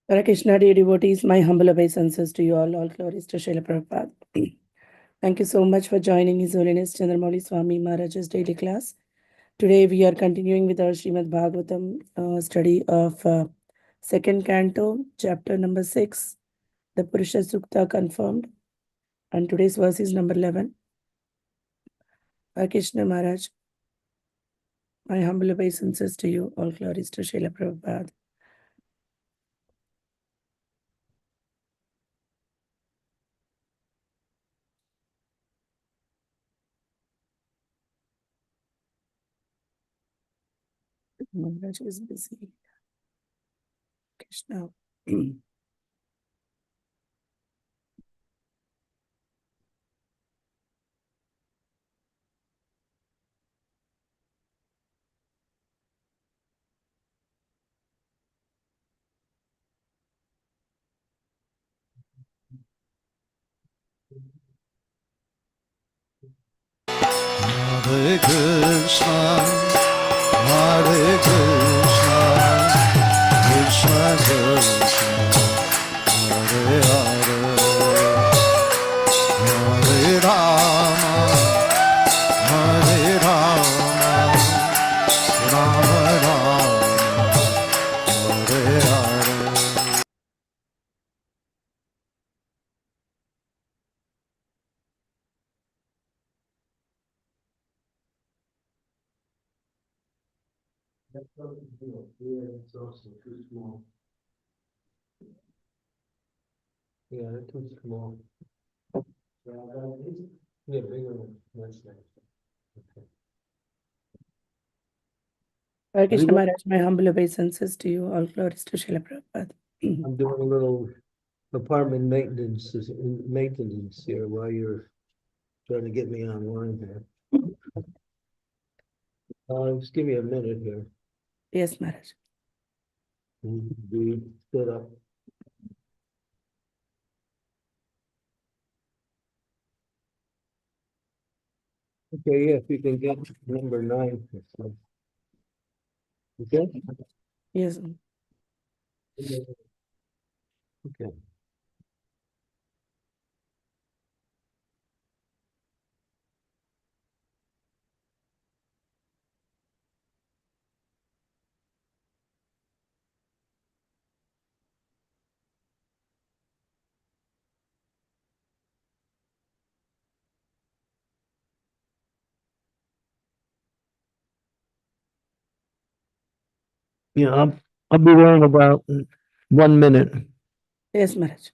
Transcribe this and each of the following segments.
Hare Krishna, dear devotees, my humble obeisances to you all glories to Srila Prabhupada. Thank you so much for joining His Holiness Chandramauli Swami Maharaj's daily class. Today we are continuing with our Srimad Bhagavatam study of second canto, chapter number 6, the Purusha Sukta confirmed. And today's verse is number 11. Hare Krishna Maharaj, my humble obeisances to you, all glories to Srila Prabhupada. Maharaj is busy. Krishna. Hare Krishna, Hare Krishna, Krishna Krishna, Hare Hare, Hare Rama, Hare Rama, Rama Rama, Hare Hare. It's also too small. Yeah, they're too small. Yeah, bigger one. That's nice. Okay. Hare Krishna Everyone- Maharaj, my humble obeisances to you, all glories to Srila Prabhupada. I'm doing a little apartment maintenance here while you're trying to get me online here. Just give me a minute here. Yes, Maharaj. Be set up. Okay, yeah, if you can get number 9. Okay? Yes. Okay. Yeah, I'll be there in about 1 minute. Yes, Maharaj.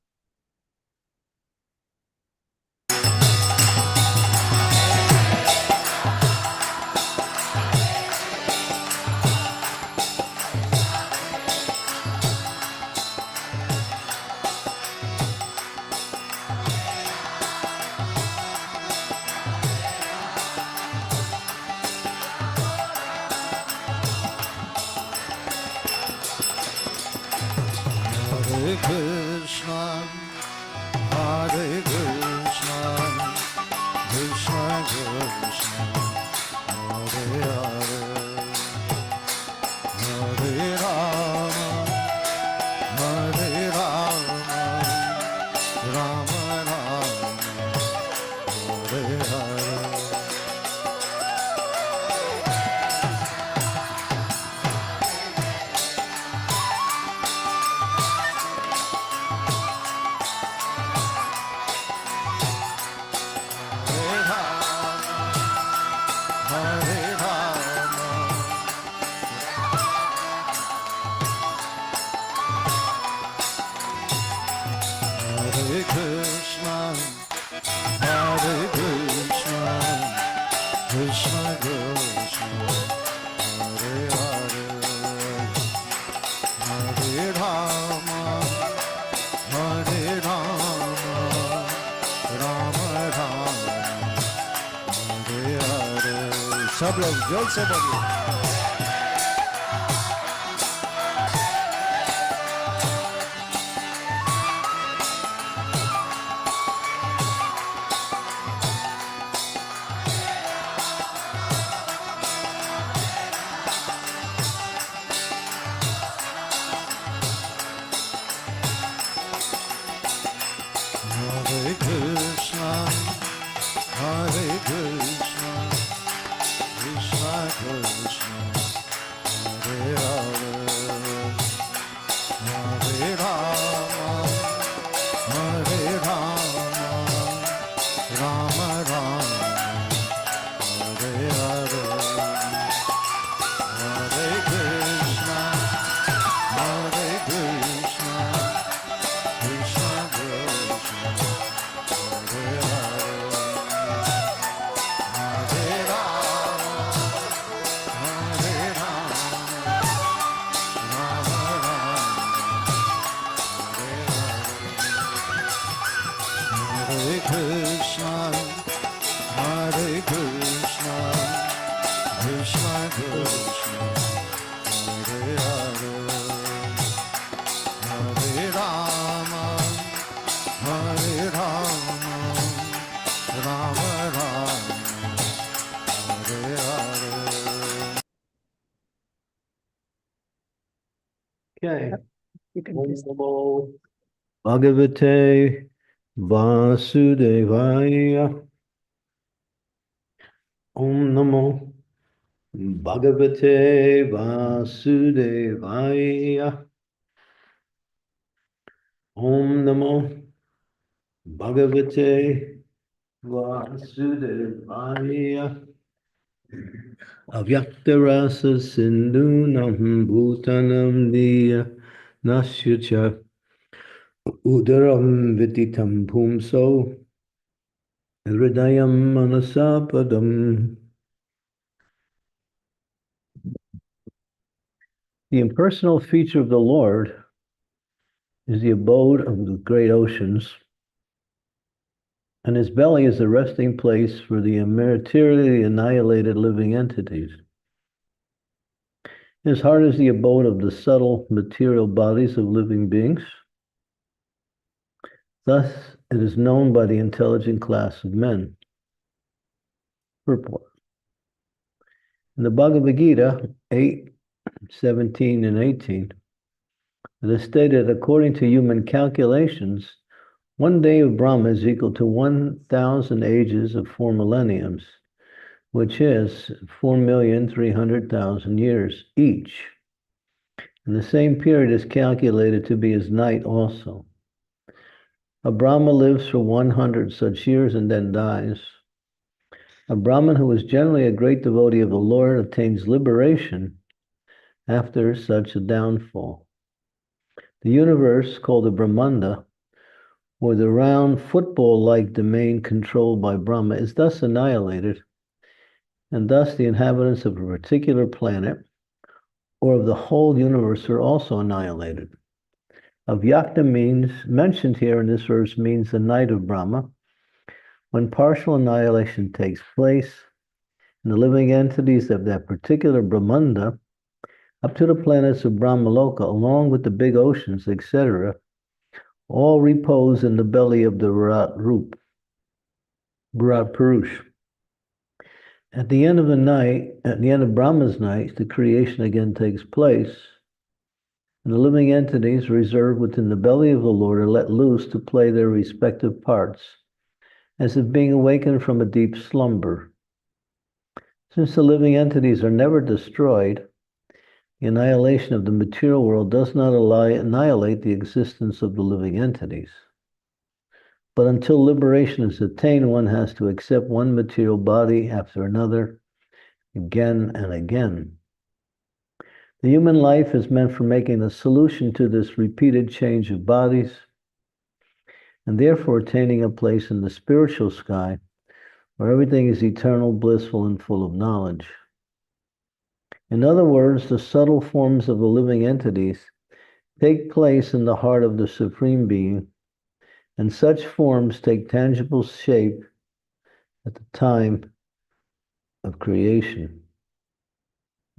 Hare Krishna, Hare Krishna, Krishna Krishna, Hare Hare, Hare Rama, Hare Rama, Rama Rama, Hare Hare. Hare Rama, Hare Krishna, Hare Krishna, Krishna Krishna, Hare Hare, Hare Rama, Hare Rama, Rama Rama, Hare Hare. सब लोग जोर से बोलिए. Okay. You can Om please. Namo Bhagavate Vasudevaya. Om Namo Bhagavate Vasudevaya. Om Namo Bhagavate Vasudevaya. Avyaktarasa Sindhunam Bhutanam Diya Nasyucha Udaram Viditam Pumso Hridayam Manasapadam. The impersonal feature of the Lord is the abode of the great oceans, and his belly is the resting place for the materially annihilated living entities. His heart is the abode of the subtle material bodies of living beings. Thus, it is known by the intelligent class of men. Purport. In the Bhagavad Gita 8:17 and 18, it is stated, according to human calculations, one day of Brahma is equal to 1,000 ages of 4 millenniums, which is 4,300,000 years each. And the same period is calculated to be as night also. A Brahma lives for 100 such years and then dies. A Brahmin who is generally a great devotee of the Lord obtains liberation after such a downfall. The universe, called the Brahmanda, or the round football-like domain controlled by Brahma, is thus annihilated, and thus the inhabitants of a particular planet or of the whole universe are also annihilated. Avyakta means, mentioned here in this verse, means the night of Brahma, when partial annihilation takes place, and the living entities of that particular Brahmanda, up to the planets of Brahmaloka, along with the big oceans, etc., all repose in the belly of the Virat Rup, Virat Purush. At the end of the night, at the end of Brahma's night, the creation again takes place, and the living entities reserved within the belly of the Lord are let loose to play their respective parts, as if being awakened from a deep slumber. Since the living entities are never destroyed, the annihilation of the material world does not annihilate the existence of the living entities. But until liberation is attained, one has to accept one material body after another, again and again. The human life is meant for making a solution to this repeated change of bodies, and therefore attaining a place in the spiritual sky where everything is eternal, blissful, and full of knowledge. In other words, the subtle forms of the living entities take place in the heart of the Supreme Being, and such forms take tangible shape at the time of creation.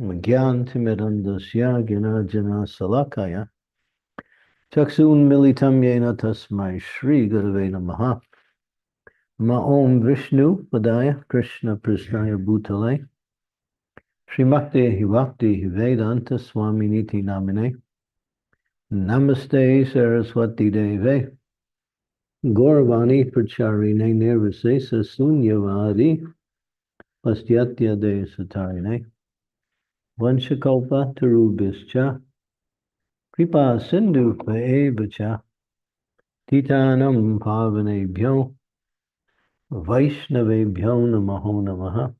Gyantimidandasya Gnana Salakaya Chaksun Militam Yena Tasmai Shri Gurave Namaha. Om Vishnu Padaya Krishna Prishnaya Bhutale Srimakti Hivakti Vedanta Swami Niti Namine Namaste Saraswati Deve Gauravani Pracharine Nirvisesa Sunyavadi Pastyatya De Satarine Vanchakalpa Tarubhischa Kripa Sindhu Paevacha Titanam Pavanebhyo Vaishnavebhyo Namaho Namaha.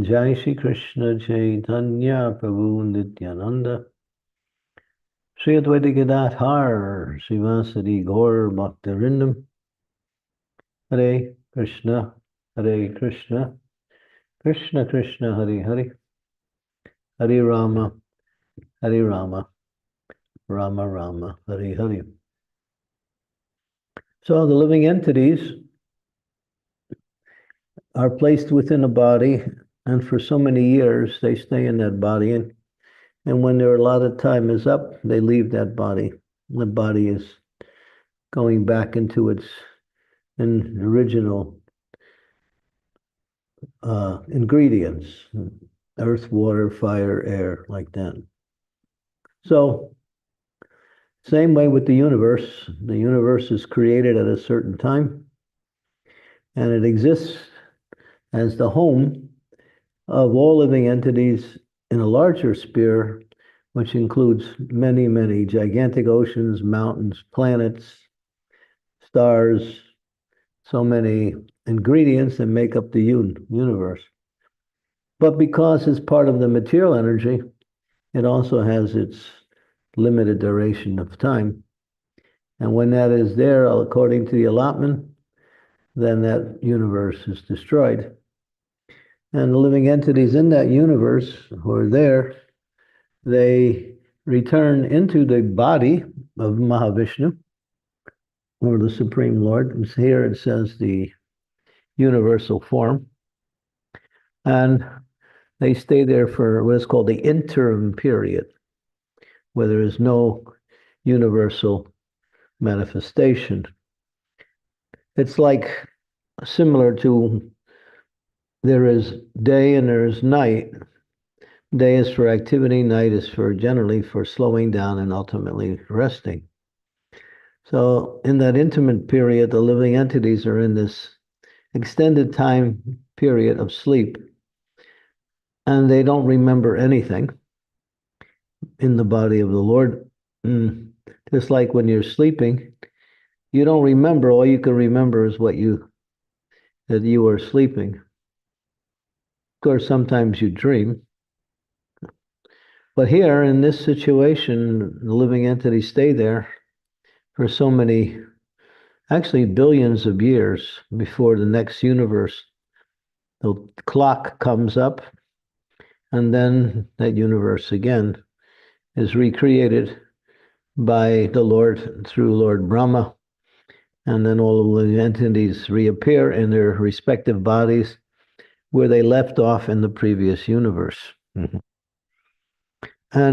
Jai Shri Krishna Chaitanya Prabhu Nityananda Sri Advaita Gadadhar Srivasadi Gaur Bhaktarindam. Hare Krishna, Hare Krishna, Krishna Krishna, Hare Hare, Hare Rama, Hare Rama, Rama Rama, Hare Hare. So the living entities are placed within a body, and for so many years they stay in that body, and when their allotted time is up, they leave that body. The body is going back into its original ingredients: earth, water, fire, air, like that. So, same way with the universe. The universe is created at a certain time, and it exists as the home of all living entities in a larger sphere, which includes many, many gigantic oceans, mountains, planets, stars, so many ingredients that make up the universe. But because it's part of the material energy, it also has its limited duration of time. And when that is there, according to the allotment, then that universe is destroyed. And the living entities in that universe who are there, they return into the body of Mahavishnu, or the Supreme Lord. And here it says the universal form. And they stay there for what is called the interim period, where there is no universal manifestation. It's like similar to there is day and there is night. Day is for activity, night is for generally for slowing down and ultimately resting. So in that intimate period, the living entities are in this extended time period of sleep, and they don't remember anything in the body of the Lord. Just like when you're sleeping, you don't remember. All you can remember is that you are sleeping. Of course, sometimes you dream. But here, in this situation, the living entities stay there for so many, actually billions of years before the next universe. The clock comes up, and then that universe again is recreated by the Lord through Lord Brahma, and then all of the entities reappear in their respective bodies where they left off in the previous universe. And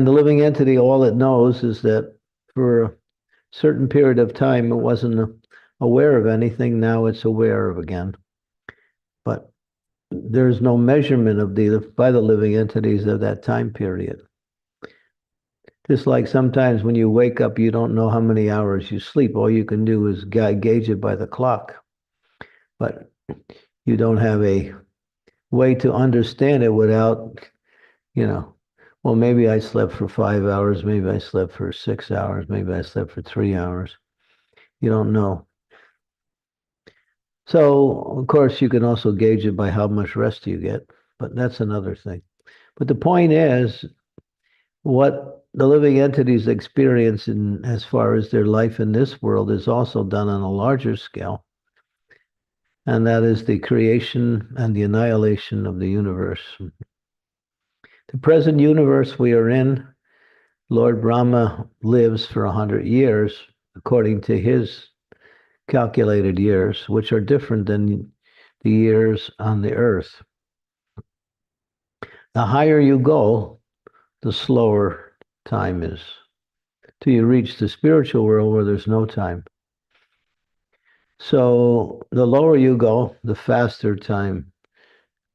the living entity, all it knows is that for a certain period of time, it wasn't aware of anything. Now it's aware of again. But there's no measurement by the living entities of that time period. Just like sometimes when you wake up, you don't know how many hours you sleep. All you can do is gauge it by the clock. But you don't have a way to understand it without, well, maybe I slept for 5 hours, maybe I slept for 6 hours, maybe I slept for 3 hours. You don't know. So, of course, you can also gauge it by how much rest you get, but that's another thing. But the point is, what the living entities experience as far as their life in this world is also done on a larger scale. And that is the creation and the annihilation of the universe. The present universe we are in, Lord Brahma lives for 100 years, according to his calculated years, which are different than the years on the earth. The higher you go, the slower time is, till you reach the spiritual world where there's no time. So the lower you go, the faster time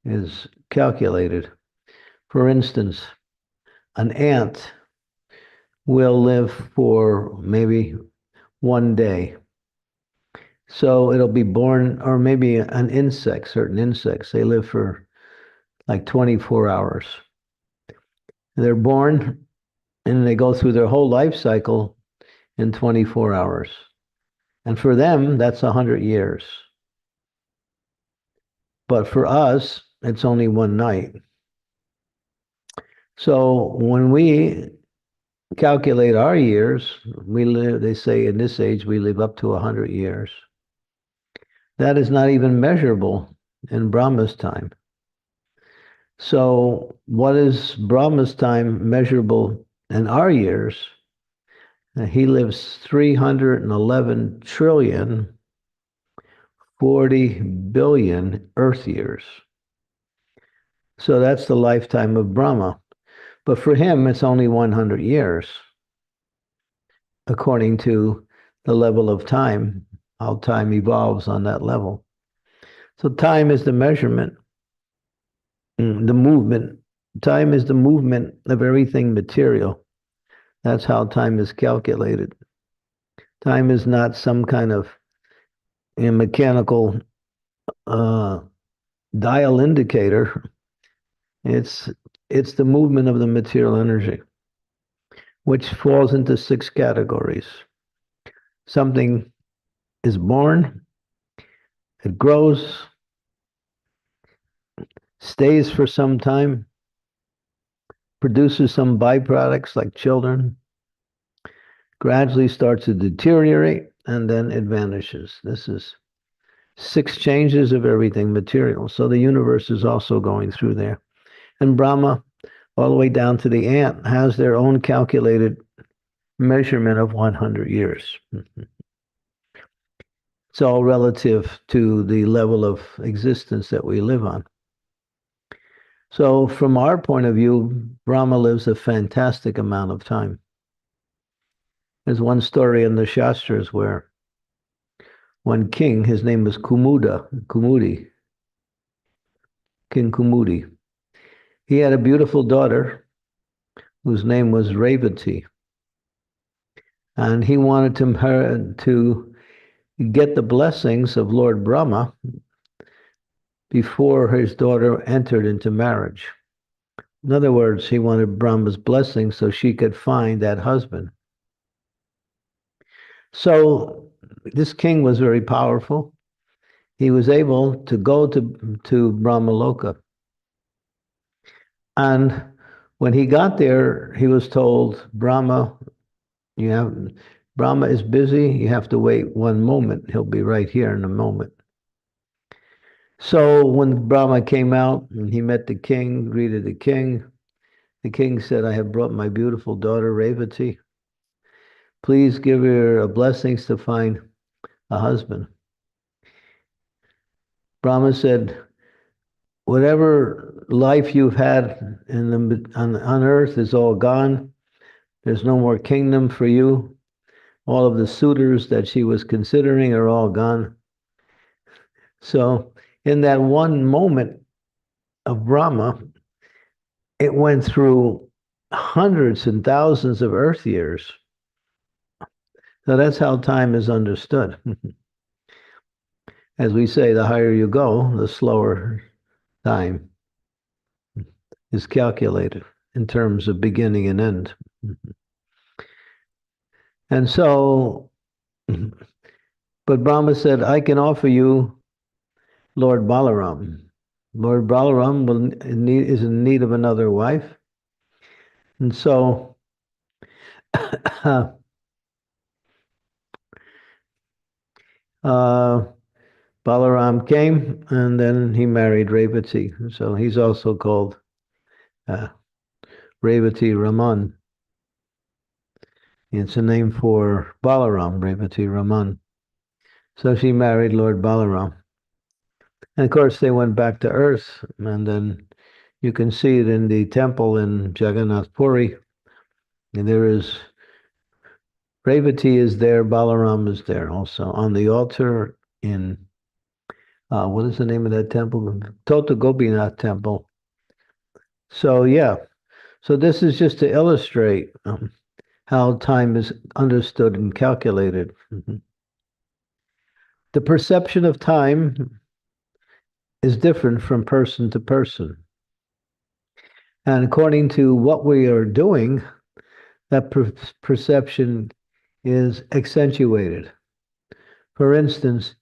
is calculated. For instance, an ant will live for maybe 1 day. So it'll be born, or maybe an insect, certain insects, they live for like 24 hours. They're born and they go through their whole life cycle in 24 hours. And for them, that's 100 years. But for us, it's only 1 night. So when we calculate our years, we live, they say in this age, we live up to 100 years. That is not even measurable in Brahma's time. So what is Brahma's time measurable in our years? He lives 311 trillion 40 billion Earth years. So that's the lifetime of Brahma. But for him, it's only 100 years, according to the level of time, how time evolves on that level. So time is the measurement, the movement. Time is the movement of everything material. That's how time is calculated. Time is not some kind of mechanical dial indicator. It's the movement of the material energy, which falls into 6 categories. Something is born, it grows, stays for some time, produces some byproducts like children, gradually starts to deteriorate, and then it vanishes. This is 6 changes of everything material. So the universe is also going through there. And Brahma, all the way down to the ant, has their own calculated measurement of 100 years. It's all relative to the level of existence that we live on. So from our point of view, Brahma lives a fantastic amount of time. There's one story in the Shastras where one king, his name was Kumudi, King Kumudi. He had a beautiful daughter whose name was Revati. And he wanted her to get the blessings of Lord Brahma before his daughter entered into marriage. In other words, he wanted Brahma's blessing so she could find that husband. So this king was very powerful. He was able to go to Brahmaloka. And when he got there, he was told, Brahma is busy. You have to wait one moment. He'll be right here in a moment. So when Brahma came out and he met the king, greeted the king said, I have brought my beautiful daughter, Revati. Please give her blessings to find a husband. Brahma said, whatever life you've had on earth is all gone. There's no more kingdom for you. All of the suitors that she was considering are all gone. So in that one moment of Brahma, it went through hundreds and thousands of earth years. So that's how time is understood. As we say, the higher you go, the slower time is calculated in terms of beginning and end. And so, but Brahma said, I can offer you Lord Balaram. Lord Balaram is in need of another wife. And so Balaram came, and then he married Revati. So he's also called Revati Raman. It's a name for Balaram, Revati Raman. So she married Lord Balaram. And of course, they went back to earth, and then you can see it in the temple in Jagannath Puri. And there is Revati is there, Balaram is there also on the altar in what is the name of that temple? Tota Gopinath Temple. So yeah, so this is just to illustrate how time is understood and calculated. The perception of time is different from person to person. And according to what we are doing, that perception is accentuated. For instance,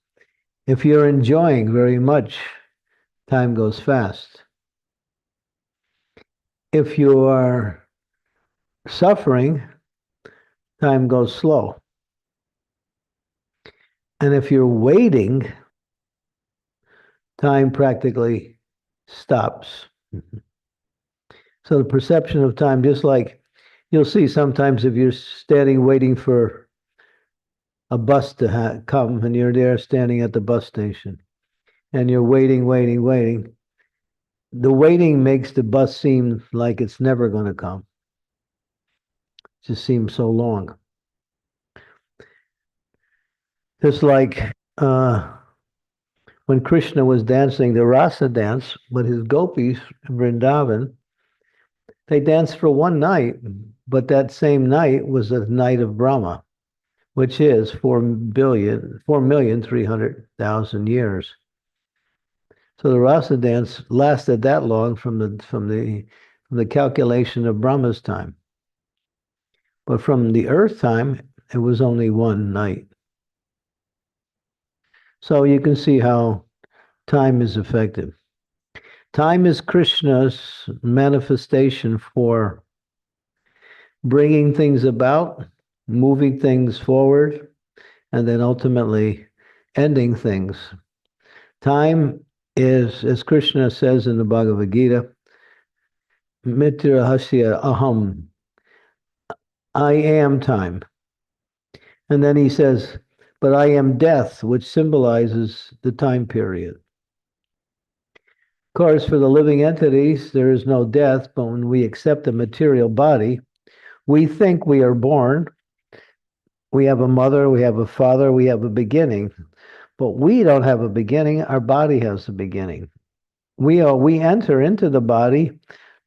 if you're enjoying very much, time goes fast. If you are suffering, time goes slow. And if you're waiting, time practically stops. So the perception of time, just like you'll see sometimes if you're standing waiting for a bus to come and you're there standing at the bus station and you're waiting, the waiting makes the bus seem like it's never going to come. It just seems so long. Just like when Krishna was dancing the rasa dance with his gopis in Vrindavan, they danced for one night, but that same night was the night of Brahma, which is 4,300,000 years. So the rasa dance lasted that long from the calculation of Brahma's time. But from the earth time, it was only one night. So you can see how time is effective. Time is Krishna's manifestation for bringing things about, moving things forward, and then ultimately ending things. Time is, as Krishna says in the Bhagavad Gita, Mitra Hasya Aham, I am time. And then he says, but I am death, which symbolizes the time period. Of course, for the living entities, there is no death, but when we accept a material body, we think we are born. We have a mother, we have a father, we have a beginning, but we don't have a beginning. Our body has a beginning. We enter into the body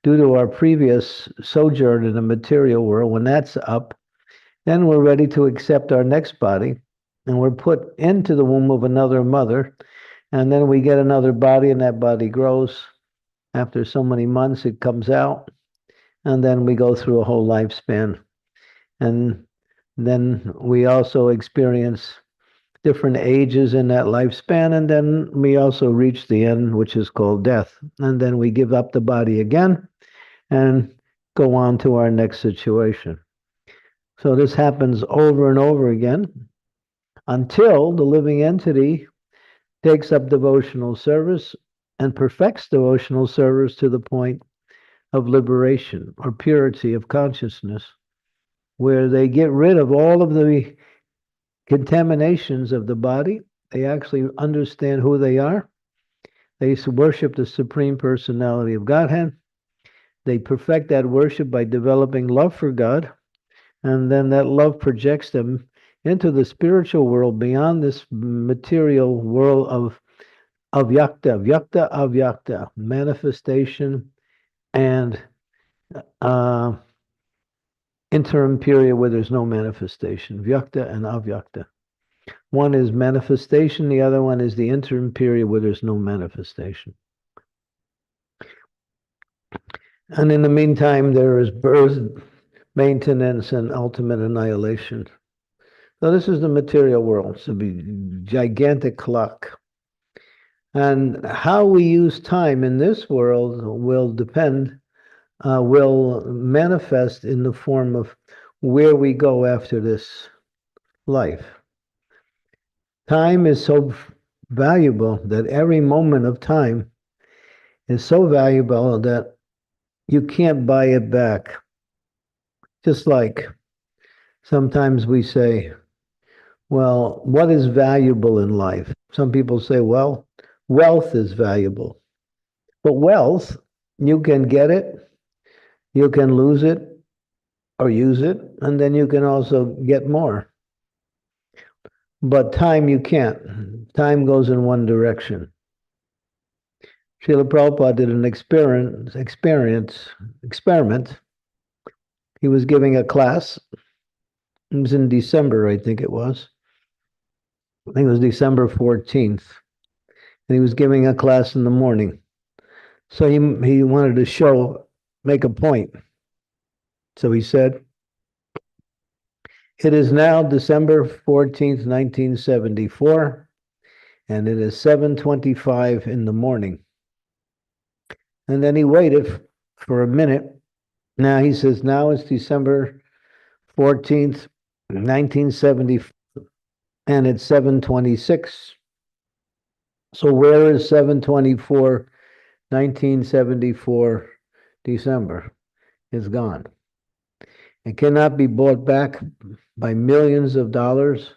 due to our previous sojourn in the material world. When that's up, then we're ready to accept our next body, and we're put into the womb of another mother, and then we get another body, and that body grows. After so many months, it comes out, and then we go through a whole lifespan. And then we also experience different ages in that lifespan, and then we also reach the end, which is called death. And then we give up the body again and go on to our next situation. So this happens over and over again until the living entity takes up devotional service and perfects devotional service to the point of liberation or purity of consciousness, where they get rid of all of the contaminations of the body. They actually understand who they are. They worship the Supreme Personality of Godhead. They perfect that worship by developing love for God, and then that love projects them into the spiritual world beyond this material world of vyakta, avyakta, manifestation and interim period where there's no manifestation, vyakta and avyakta. One is manifestation, the other one is the interim period where there's no manifestation. And in the meantime, there is birth, maintenance, and ultimate annihilation. So this is the material world. It's a gigantic clock. And how we use time in this world will will manifest in the form of where we go after this life. Time is so valuable that every moment of time is so valuable that you can't buy it back. Just like sometimes we say, well, what is valuable in life? Some people say, well, wealth is valuable. But wealth, you can get it, you can lose it or use it, and then you can also get more. But time, you can't. Time goes in one direction. Srila Prabhupada did an experiment. He was giving a class. It was in December, I think it was. I think it was December 14th. And he was giving a class in the morning. So he wanted to make a point. So he said, it is now December 14th, 1974, and it is 7:25 in the morning. And then he waited for a minute. Now he says, now it's December 14th, 1970, and it's 726. So where is 724, 1974, December? It's gone. It cannot be bought back by millions of dollars.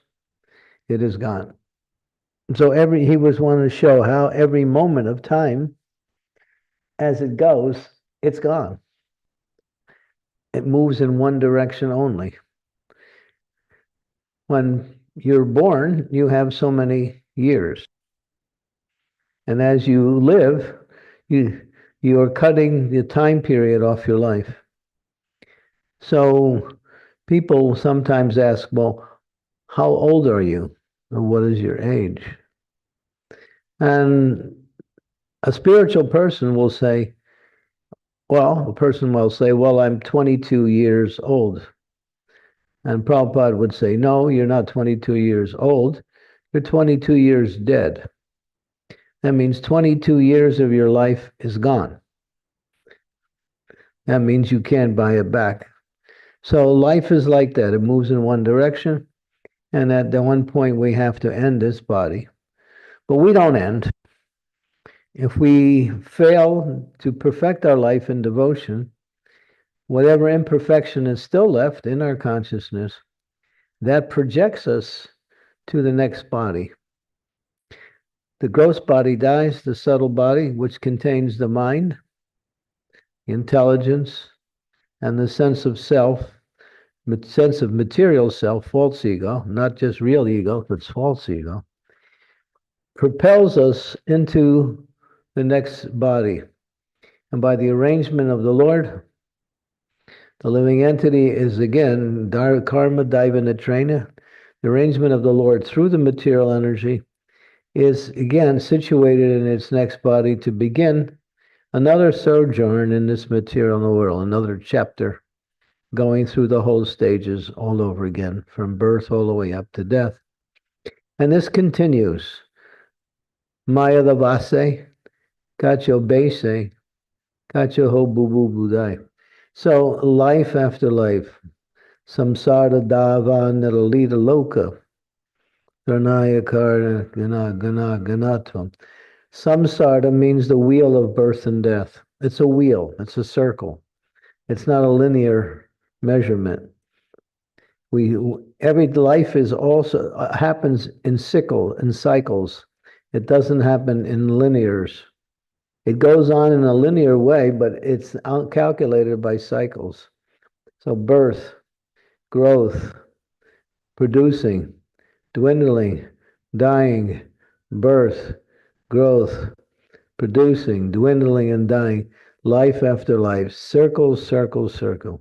It is gone. So he was wanting to show how every moment of time, as it goes, it's gone. It moves in one direction only. When you're born, you have so many years. And as you live, you are cutting the time period off your life. So people sometimes ask, well, how old are you? Or what is your age? And a spiritual person will say, well, I'm 22 years old. And Prabhupada would say, no, you're not 22 years old. You're 22 years dead. That means 22 years of your life is gone. That means you can't buy it back. So life is like that. It moves in one direction. And at the one point, we have to end this body. But we don't end. If we fail to perfect our life in devotion, whatever imperfection is still left in our consciousness, that projects us to the next body. The gross body dies, the subtle body, which contains the mind, intelligence, and the sense of self, sense of material self, false ego, not just real ego, but false ego, propels us into the next body. And by the arrangement of the Lord, the living entity is again karma daiva. The arrangement of the Lord through the material energy is again situated in its next body to begin another sojourn in this material world, another chapter, going through the whole stages all over again, from birth all the way up to death. And this continues. Maya Lavase, Kacho Bese, Kacho Ho Bubu Budai. So life after life, samsara dava niralita loka, pranaya karna gana ganatvam. Samsara means the wheel of birth and death. It's a wheel, it's a circle. It's not a linear measurement. Every life is also happens in cycles. It doesn't happen in linears. It goes on in a linear way, but it's calculated by cycles. So birth, growth, producing, dwindling, dying, birth, growth, producing, dwindling, and dying, life after life, circle, circle, circle.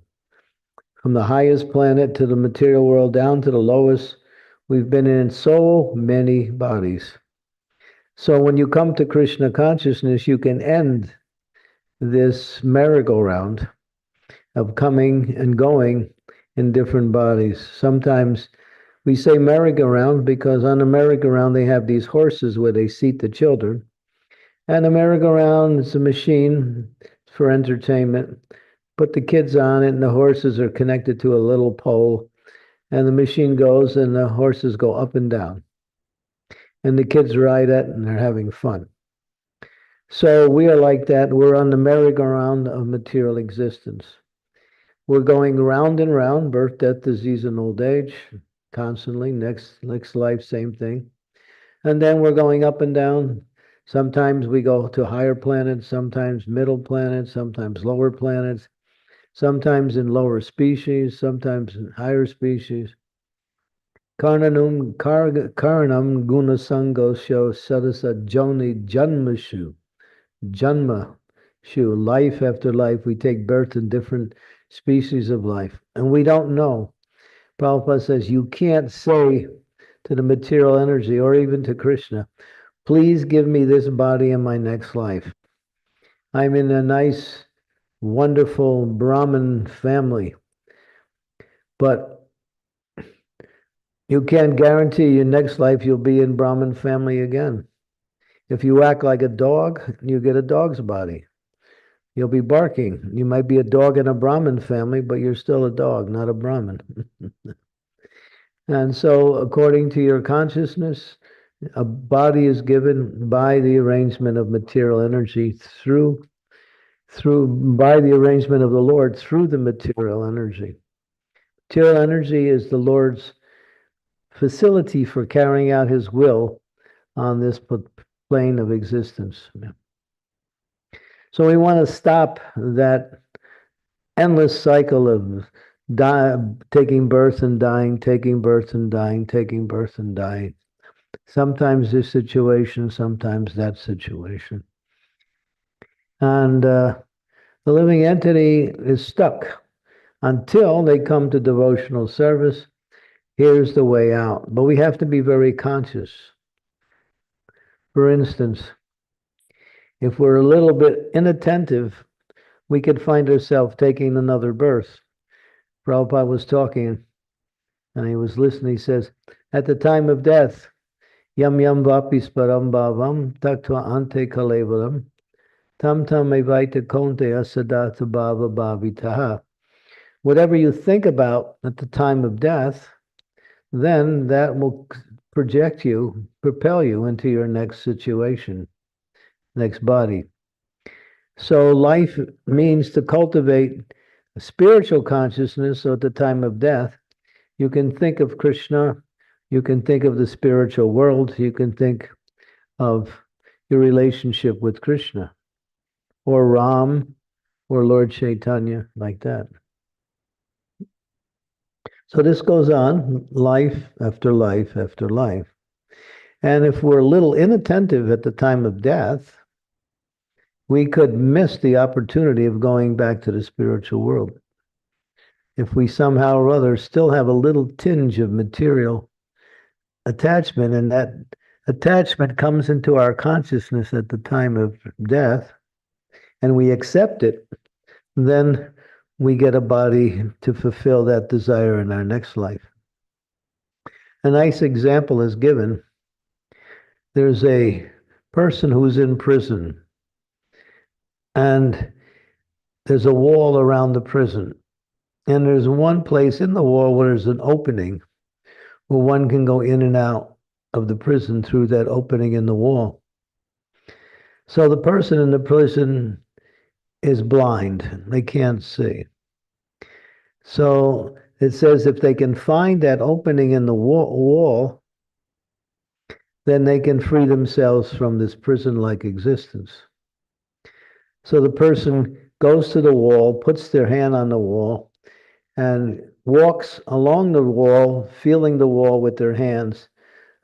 From the highest planet to the material world down to the lowest, we've been in so many bodies. So when you come to Krishna consciousness, you can end this merry-go-round of coming and going in different bodies. Sometimes we say merry-go-round because on the merry-go-round they have these horses where they seat the children. And the merry-go-round is a machine for entertainment. Put the kids on it, and the horses are connected to a little pole, and the machine goes, and the horses go up and down. And the kids ride it, and they're having fun. So we are like that. We're on the merry-go-round of material existence. We're going round and round, birth, death, disease, and old age, constantly. Next life, same thing. And then we're going up and down. Sometimes we go to higher planets, sometimes middle planets, sometimes lower planets, sometimes in lower species, sometimes in higher species. Karanam gunasangosho sadasa joni janmashu. Janma shu, life after life. We take birth in different species of life. And we don't know. Prabhupada says you can't say to the material energy or even to Krishna, please give me this body in my next life. I'm in a nice, wonderful Brahmin family, but you can't guarantee your next life you'll be in Brahmin family again. If you act like a dog, you get a dog's body. You'll be barking. You might be a dog in a Brahmin family, but you're still a dog, not a Brahmin. And so, according to your consciousness, a body is given by the arrangement of material energy by the arrangement of the Lord through the material energy. Material energy is the Lord's facility for carrying out his will on this plane of existence. So we want to stop that endless cycle of taking birth and dying, taking birth and dying, taking birth and dying. Sometimes this situation, sometimes that situation. And the living entity is stuck until they come to devotional service. Here's the way out. But we have to be very conscious. For instance, if we're a little bit inattentive, we could find ourselves taking another birth. Prabhupada was talking, and he was listening. He says, at the time of death, yam yam vapis param bhavam taktva ante kalevaram tam tam evaita konte asadata bhava bhavitaha. Whatever you think about at the time of death, then that will propel you into your next situation, next body. So life means to cultivate a spiritual consciousness. So at the time of death, you can think of Krishna, you can think of the spiritual world, you can think of your relationship with Krishna, or Ram, or Lord Chaitanya, like that. So this goes on, life after life after life. And if we're a little inattentive at the time of death, we could miss the opportunity of going back to the spiritual world. If we somehow or other still have a little tinge of material attachment, and that attachment comes into our consciousness at the time of death, and we accept it, then we get a body to fulfill that desire in our next life. A nice example is given. There's a person who's in prison, and there's a wall around the prison. And there's one place in the wall where there's an opening where one can go in and out of the prison through that opening in the wall. So the person in the prison is blind. They can't see. So it says if they can find that opening in the wall, then they can free themselves from this prison-like existence. So the person goes to the wall, puts their hand on the wall, and walks along the wall, feeling the wall with their hands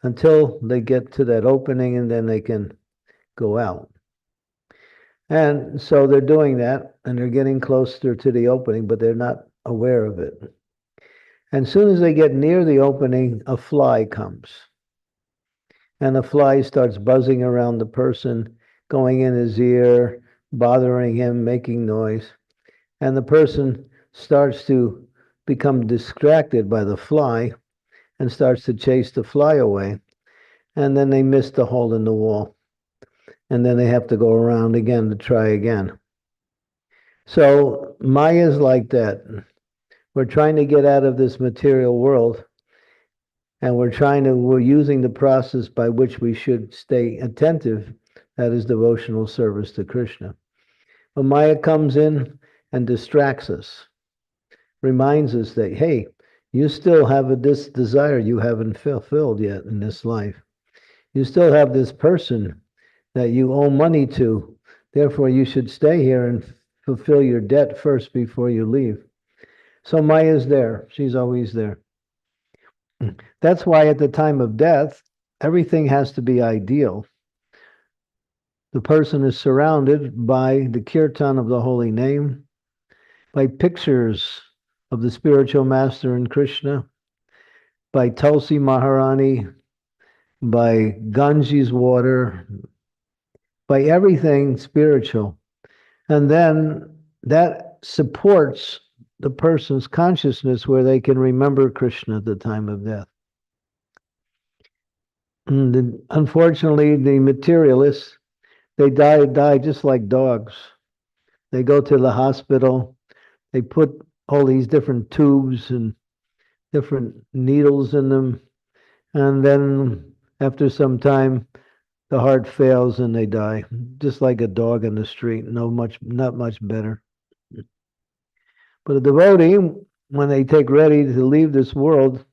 until they get to that opening, and then they can go out. And so they're doing that, and they're getting closer to the opening, but they're not aware of it. And as soon as they get near the opening, a fly comes. And the fly starts buzzing around the person, going in his ear, bothering him, making noise. And the person starts to become distracted by the fly and starts to chase the fly away. And then they miss the hole in the wall. And then they have to go around again to try again. So Maya is like that. We're trying to get out of this material world, and we're using the process by which we should stay attentive, that is devotional service to Krishna. But Maya comes in and distracts us, reminds us that, hey, you still have this desire you haven't fulfilled yet in this life. You still have this person that you owe money to. Therefore, you should stay here and fulfill your debt first before you leave. So Maya's there. She's always there. That's why at the time of death, everything has to be ideal. The person is surrounded by the kirtan of the holy name, by pictures of the spiritual master and Krishna, by Tulsi Maharani, by Ganges water, by everything spiritual. And then that supports the person's consciousness where they can remember Krishna at the time of death. And unfortunately, the materialists, they die just like dogs. They go to the hospital, they put all these different tubes and different needles in them. And then after some time, the heart fails and they die, just like a dog in the street. Not much better. But a devotee, when they take ready to leave this world,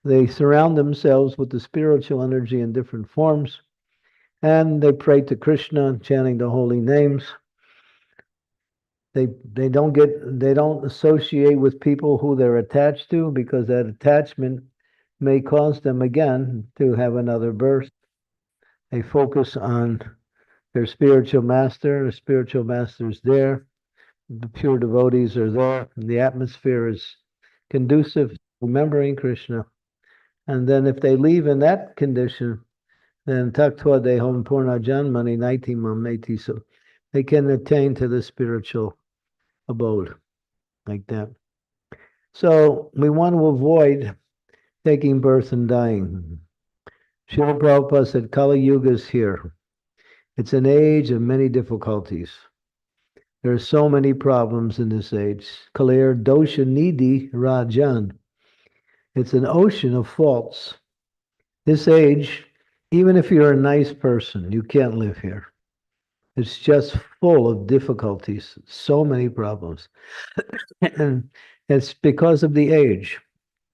they surround themselves with the spiritual energy in different forms, and they pray to Krishna, chanting the holy names. They don't associate with people who they're attached to, because that attachment may cause them again to have another birth. They focus on their spiritual master. The spiritual master is there. The pure devotees are there. And the atmosphere is conducive to remembering Krishna. And then if they leave in that condition, then taktva deham purna janmani naiti mameti, so they can attain to the spiritual abode like that. So we want to avoid taking birth and dying. Srila Prabhupada said Kali Yuga is here. It's an age of many difficulties. There are so many problems in this age. Kalir dosha nidhi rajan. It's an ocean of faults. This age, even if you're a nice person, you can't live here. It's just full of difficulties, so many problems. And it's because of the age.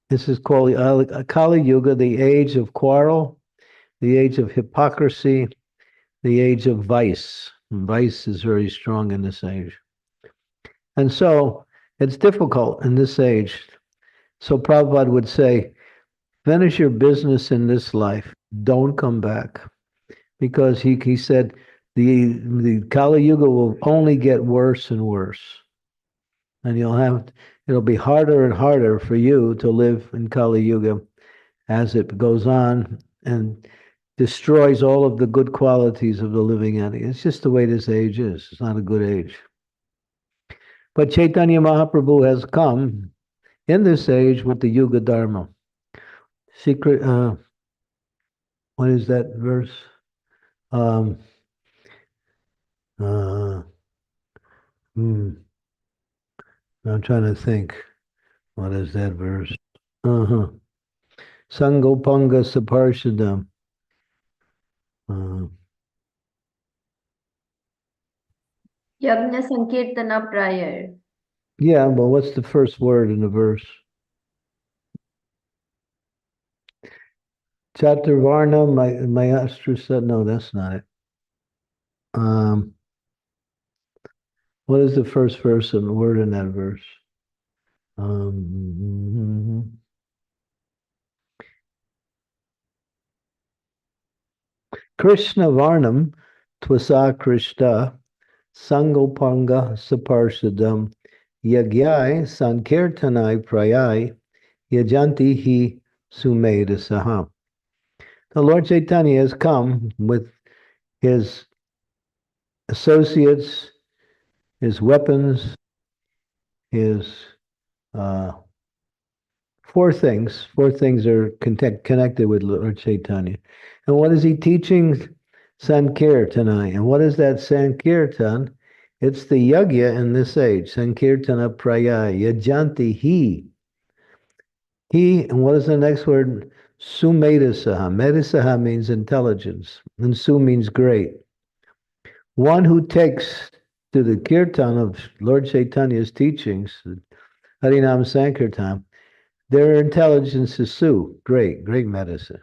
This is called Kali Yuga, the age of quarrel, the age of hypocrisy, the age of vice. And vice is very strong in this age. And so it's difficult in this age. So Prabhupada would say, finish your business in this life. Don't come back. Because he said the Kali Yuga will only get worse and worse. And it'll be harder and harder for you to live in Kali Yuga as it goes on and destroys all of the good qualities of the living entity. It's just the way this age is. It's not a good age. But Chaitanya Mahaprabhu has come in this age with the Yuga Dharma. Secret, what is that verse? I'm trying to think. What is that verse? Sangopanga Saparshadam. Yagna Sankirtana prior. Yeah, but what's the first word in the verse? Chaturvarna Mayastru said, no, that's not it. What is the first verse and the word in that verse? Krishna Varnam Twasa Krishna Sangopanga Saparshadam Yagyai Sankirtanai Prayai Yajanti Hi Sumeda Saham. The Lord Chaitanya has come with his associates, his weapons, his four things. Four things are connected with Lord Chaitanya. And what is he teaching? Sankirtanai. And what is that Sankirtan? It's the yagya in this age. Sankirtana praya. Yajanti he. He, and what is the next word? Sumedhasaha. Medhasaha means intelligence, and su means great. One who takes to the kirtan of Lord Chaitanya's teachings, Harinam Sankirtan, their intelligence is su, great medicine.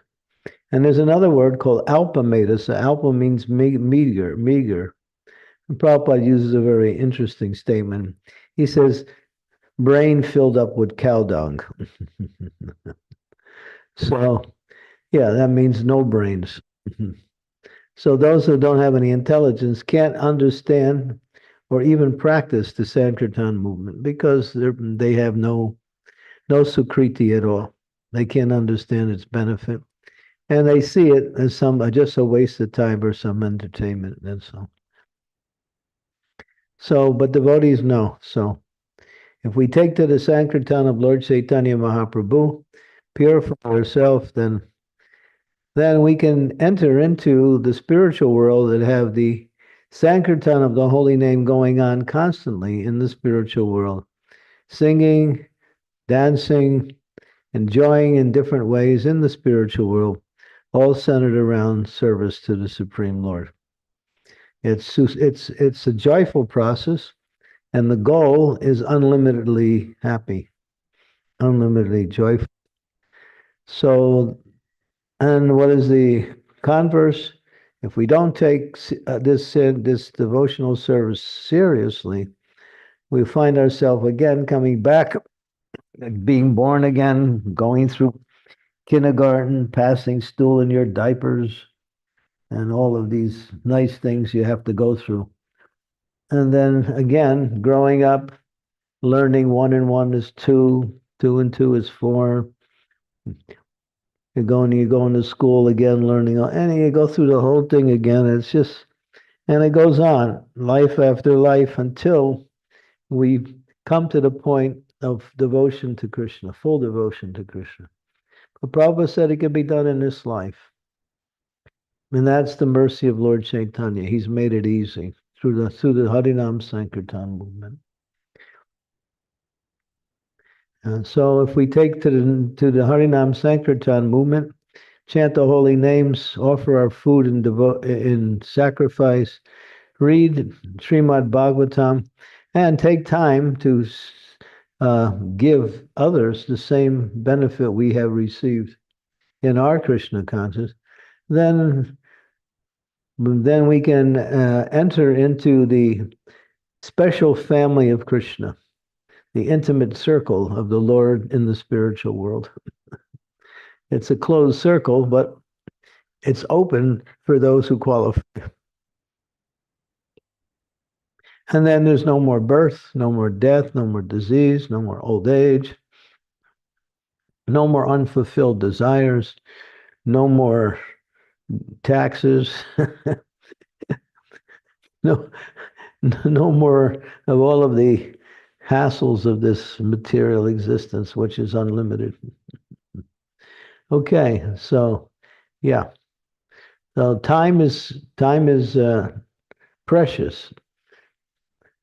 And there's another word called alpa medasa. Alpa means meager. And Prabhupada uses a very interesting statement. He says, brain filled up with cow dung. So, yeah, that means no brains. So those who don't have any intelligence can't understand or even practice the Sankirtan movement because they have no sukriti at all. They can't understand its benefit. And they see it as just a waste of time or some entertainment. That's all. So, but devotees know. So, if we take to the Sankirtan of Lord Chaitanya Mahaprabhu, purify ourselves, then we can enter into the spiritual world and have the Sankirtan of the holy name going on constantly in the spiritual world. Singing, dancing, enjoying in different ways in the spiritual world, all centered around service to the Supreme Lord. It's a joyful process, and the goal is unlimitedly happy, unlimitedly joyful. So, and what is the converse? If we don't take this devotional service seriously, we find ourselves again coming back, being born again, going through kindergarten, passing stool in your diapers, and all of these nice things you have to go through. And then again, growing up, learning 1 and 1 is 2, 2 and 2 is 4. You're going to school again, learning, and you go through the whole thing again. It's just, and it goes on, life after life, until we come to the point of devotion to Krishna, full devotion to Krishna. But Prabhupada said it can be done in this life. And that's the mercy of Lord Chaitanya. He's made it easy through the Harinam Sankirtan movement. And so if we take to the Harinam Sankirtan movement, chant the holy names, offer our food in sacrifice, read Srimad Bhagavatam, and take time to give others the same benefit we have received in our Krishna consciousness, then we can enter into the special family of Krishna, the intimate circle of the Lord in the spiritual world. It's a closed circle, but it's open for those who qualify. And then there's no more birth, no more death, no more disease, no more old age, no more unfulfilled desires, no more taxes, no more of all of the hassles of this material existence, which is unlimited. Okay, so yeah, so time is precious.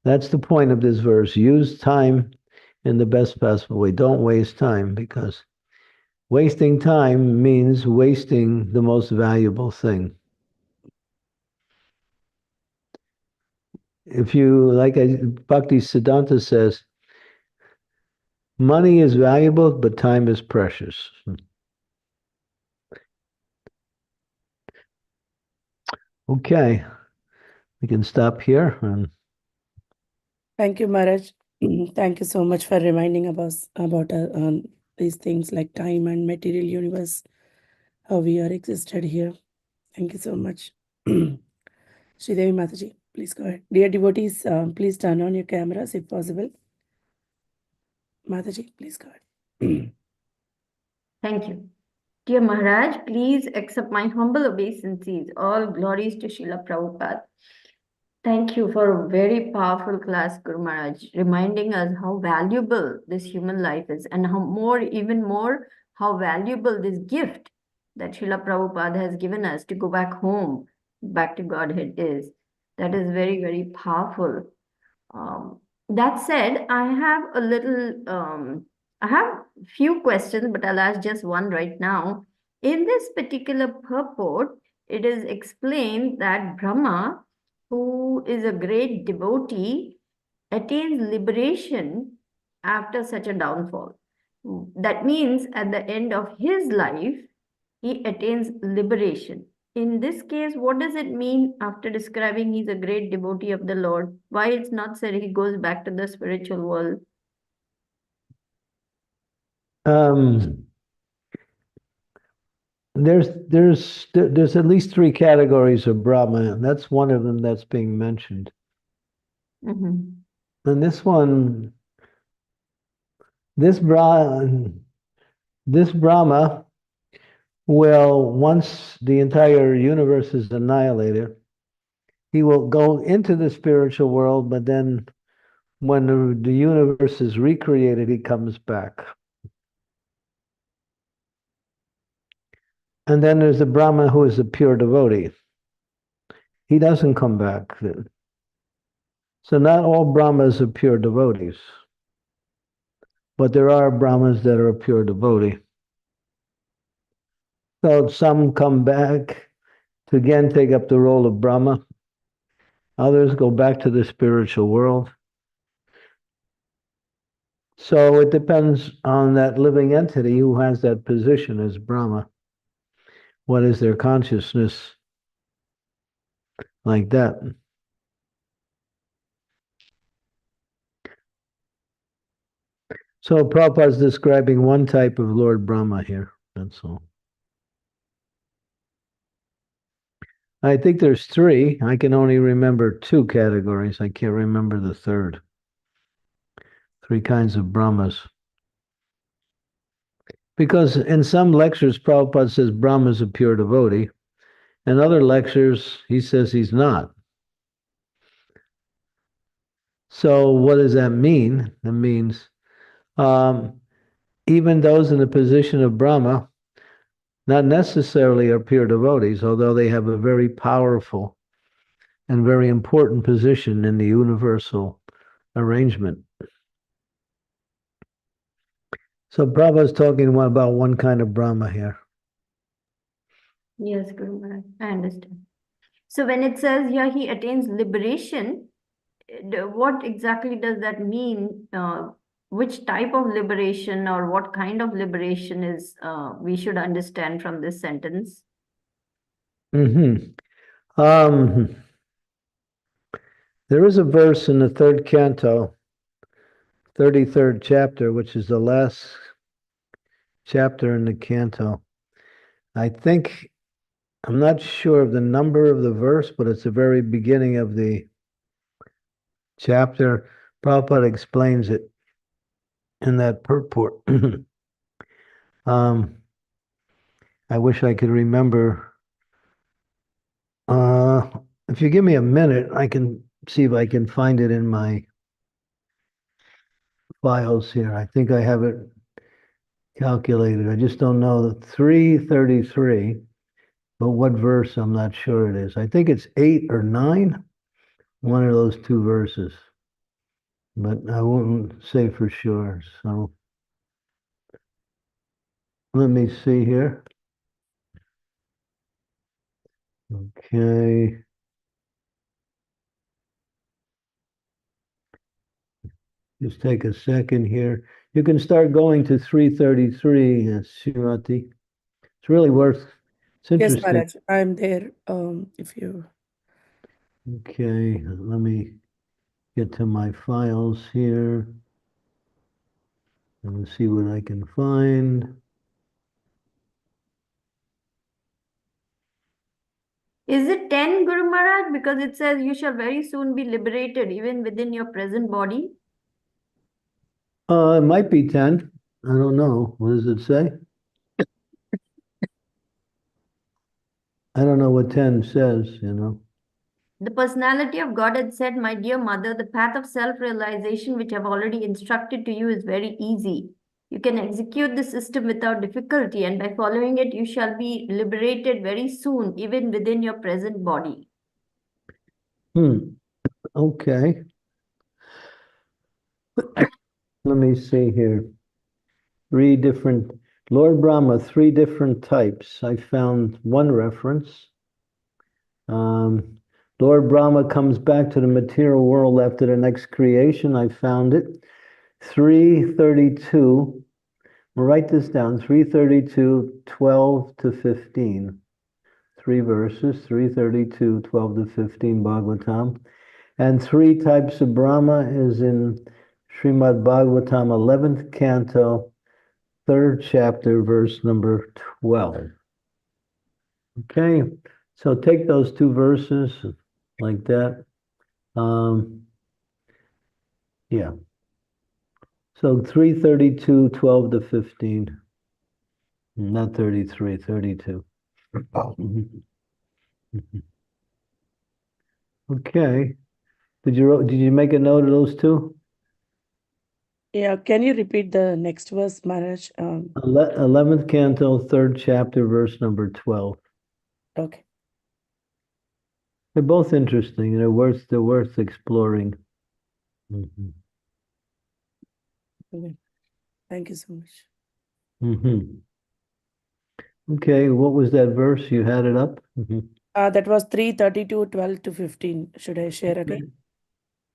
That's the point of this verse. Use time in the best possible way. Don't waste time, because wasting time means wasting the most valuable thing. If you, like Bhakti Siddhanta says, money is valuable, but time is precious. Okay, we can stop here. Thank you, Maharaj. Thank you so much for reminding us about these things like time and material universe, how we are existed here. Thank you so much. Sridevi Mataji, please go ahead. Dear devotees, please turn on your cameras if possible. Mataji, please go ahead. Thank you. Dear Maharaj, please accept my humble obeisances. All glories to Srila Prabhupada. Thank you for a very powerful class, Guru Maharaj, reminding us how valuable this human life is, and even more, how valuable this gift that Srila Prabhupada has given us to go back home, back to Godhead is. That is very, very powerful. That said, I have few questions, but I'll ask just one right now. In this particular purport, it is explained that Brahma, who is a great devotee, attains liberation after such a downfall. That means at the end of his life, he attains liberation. In this case, what does it mean after describing he's a great devotee of the Lord? Why it's not said he goes back to the spiritual world? There's at least 3 categories of Brahma, and that's one of them that's being mentioned. Mm-hmm. And this one, this Brahma will, once the entire universe is annihilated, he will go into the spiritual world, but then when the universe is recreated, he comes back. And then there's the Brahma who is a pure devotee. He doesn't come back. So not all Brahmas are pure devotees. but there are Brahmas that are a pure devotee. So some come back to again take up the role of Brahma. Others go back to the spiritual world. So it depends on that living entity who has that position as Brahma. What is their consciousness like that? So Prabhupada is describing one type of Lord Brahma here. That's all. I think there's three. I can only remember two categories. I can't remember the third. Three kinds of Brahmas. Because in some lectures, Prabhupada says Brahma is a pure devotee. In other lectures, he says he's not. So what does that mean? That means even those in the position of Brahma, not necessarily are pure devotees, although they have a very powerful and very important position in the universal arrangement. So Prabhupada is talking about one kind of Brahma here. Yes, Guru Maharaj, I understand. So when it says here he attains liberation, what exactly does that mean? Which type of liberation or what kind of liberation is we should understand from this sentence? There is a verse in the third canto, 33rd chapter, which is the last chapter in the canto. I'm not sure of the number of the verse, but it's the very beginning of the chapter. Prabhupada explains it in that purport. I wish I could remember. If you give me a minute, I can see if I can find it in my files here. I think I have it calculated. I just don't know the 333, but what verse I'm not sure it is. I think it's 8 or 9, one of those two verses, but I won't say for sure. So let me see here. Okay. Just take a second here. You can start going to 333, Shrimati. It's really worth, it's Yes, interesting. Maharaj, I'm there. If you Okay, let me get to my files here and see what I can find. Is it 10, Guru Maharaj? Because it says you shall very soon be liberated even within your present body. It might be 10. I don't know. What does it say? I don't know what 10 says, you know. The personality of God had said, my dear mother, the path of self-realization which I've already instructed to you is very easy. You can execute the system without difficulty, and by following it, you shall be liberated very soon, even within your present body. Okay. Let me see here. Lord Brahma, 3 different types. I found one reference. Lord Brahma comes back to the material world after the next creation. I found it. 332. We'll write this down. 332, 12 to 15. 3 verses, 332, 12 to 15 Bhagavatam. And 3 types of Brahma is in Srimad Bhagavatam, 11th canto, 3rd chapter, verse number 12. Okay, so take those 2 verses like that. Yeah. So 332, 12 to 15. Not 33, 32. Okay. Did you make a note of those 2? Yeah, can you repeat the next verse, Maharaj? 11th canto, 3rd chapter, verse number 12. Okay. They're both interesting. They're worth exploring. Okay. Thank you so much. Mm-hmm. Okay, what was that verse? You had it up? Mm-hmm. That was 3:32, 12 to 15. Should I share again?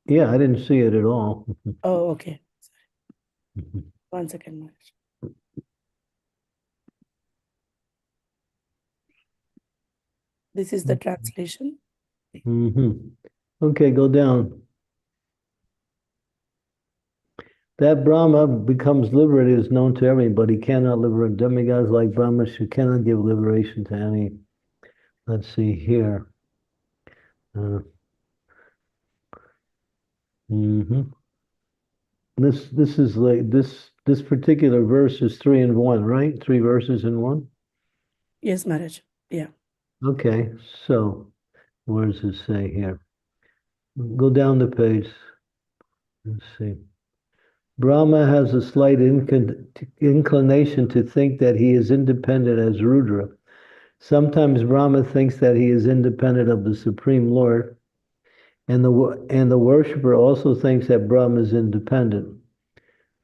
Yeah, I didn't see it at all. Oh, okay. Mm-hmm. 1 second, Maharaj. This is the translation. Mm-hmm. Okay, go down. That Brahma becomes liberated is known to everybody. Cannot liberate demigods like Brahma. She cannot give liberation to any. Let's see here. Mm-hmm. This is like this particular verse is 3 in 1, right? 3 verses in 1. Yes, Maharaj. Yeah. Okay, so where does it say here? Go down the page. Let's see. Brahma has a slight inclination to think that he is independent as Rudra. Sometimes Brahma thinks that he is independent of the Supreme Lord, and the worshipper also thinks that Brahma is independent.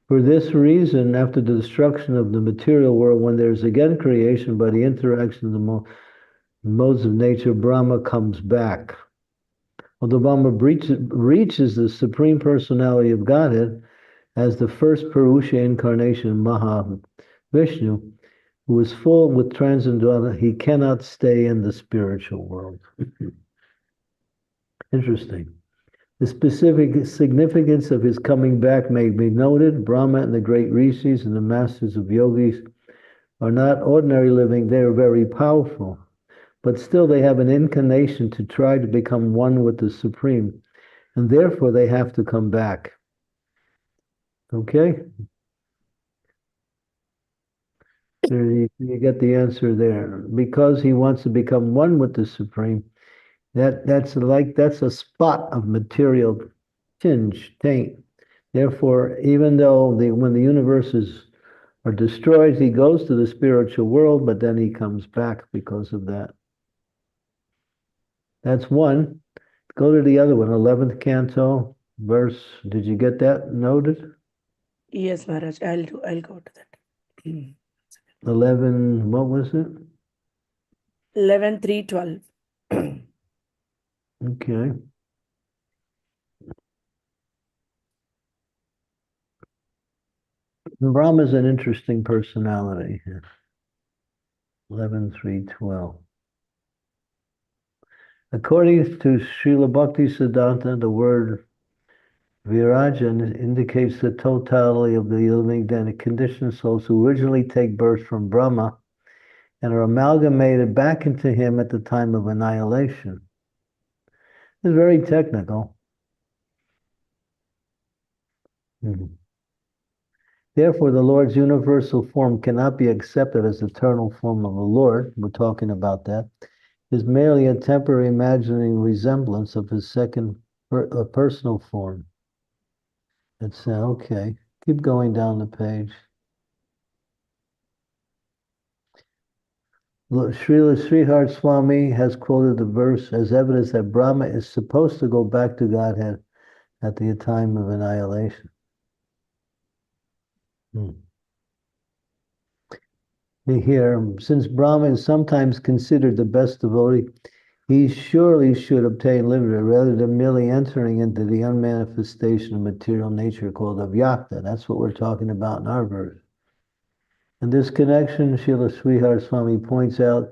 For this reason, after the destruction of the material world, when there is again creation by the interaction of the modes of nature, Brahma comes back. Although Brahma reaches the Supreme Personality of Godhead as the first Purusha incarnation, Mahavishnu, who is full with transcendentality, he cannot stay in the spiritual world. Interesting. The specific significance of his coming back may be noted. Brahma and the great rishis and the masters of yogis are not ordinary living, they are very powerful. But still they have an inclination to try to become one with the Supreme, and therefore they have to come back. Okay? There you get the answer there. Because he wants to become one with the Supreme, that's a spot of material taint. Therefore, even though when the universes are destroyed, he goes to the spiritual world, but then he comes back because of that. That's one. Go to the other one, 11th canto, verse. Did you get that noted? Yes, Maharaj. I'll go to that. 11, what was it? 11, 3, 12. Okay. Brahma is an interesting personality. 11, 3, 12. According to Srila Bhakti Siddhanta, the word Virajan indicates the totality of the living and conditioned souls who originally take birth from Brahma and are amalgamated back into him at the time of annihilation. It's very technical. Mm-hmm. Therefore, the Lord's universal form cannot be accepted as eternal form of the Lord. We're talking about that. Is merely a temporary imagining resemblance of his second personal form. It's okay. Keep going down the page. Srila Srihar Swami has quoted the verse as evidence that Brahma is supposed to go back to Godhead at the time of annihilation. Here, since Brahma is sometimes considered the best devotee, he surely should obtain liberty rather than merely entering into the unmanifestation of material nature called avyakta. That's what we're talking about in our verse. In this connection, Srila Srihar Swami points out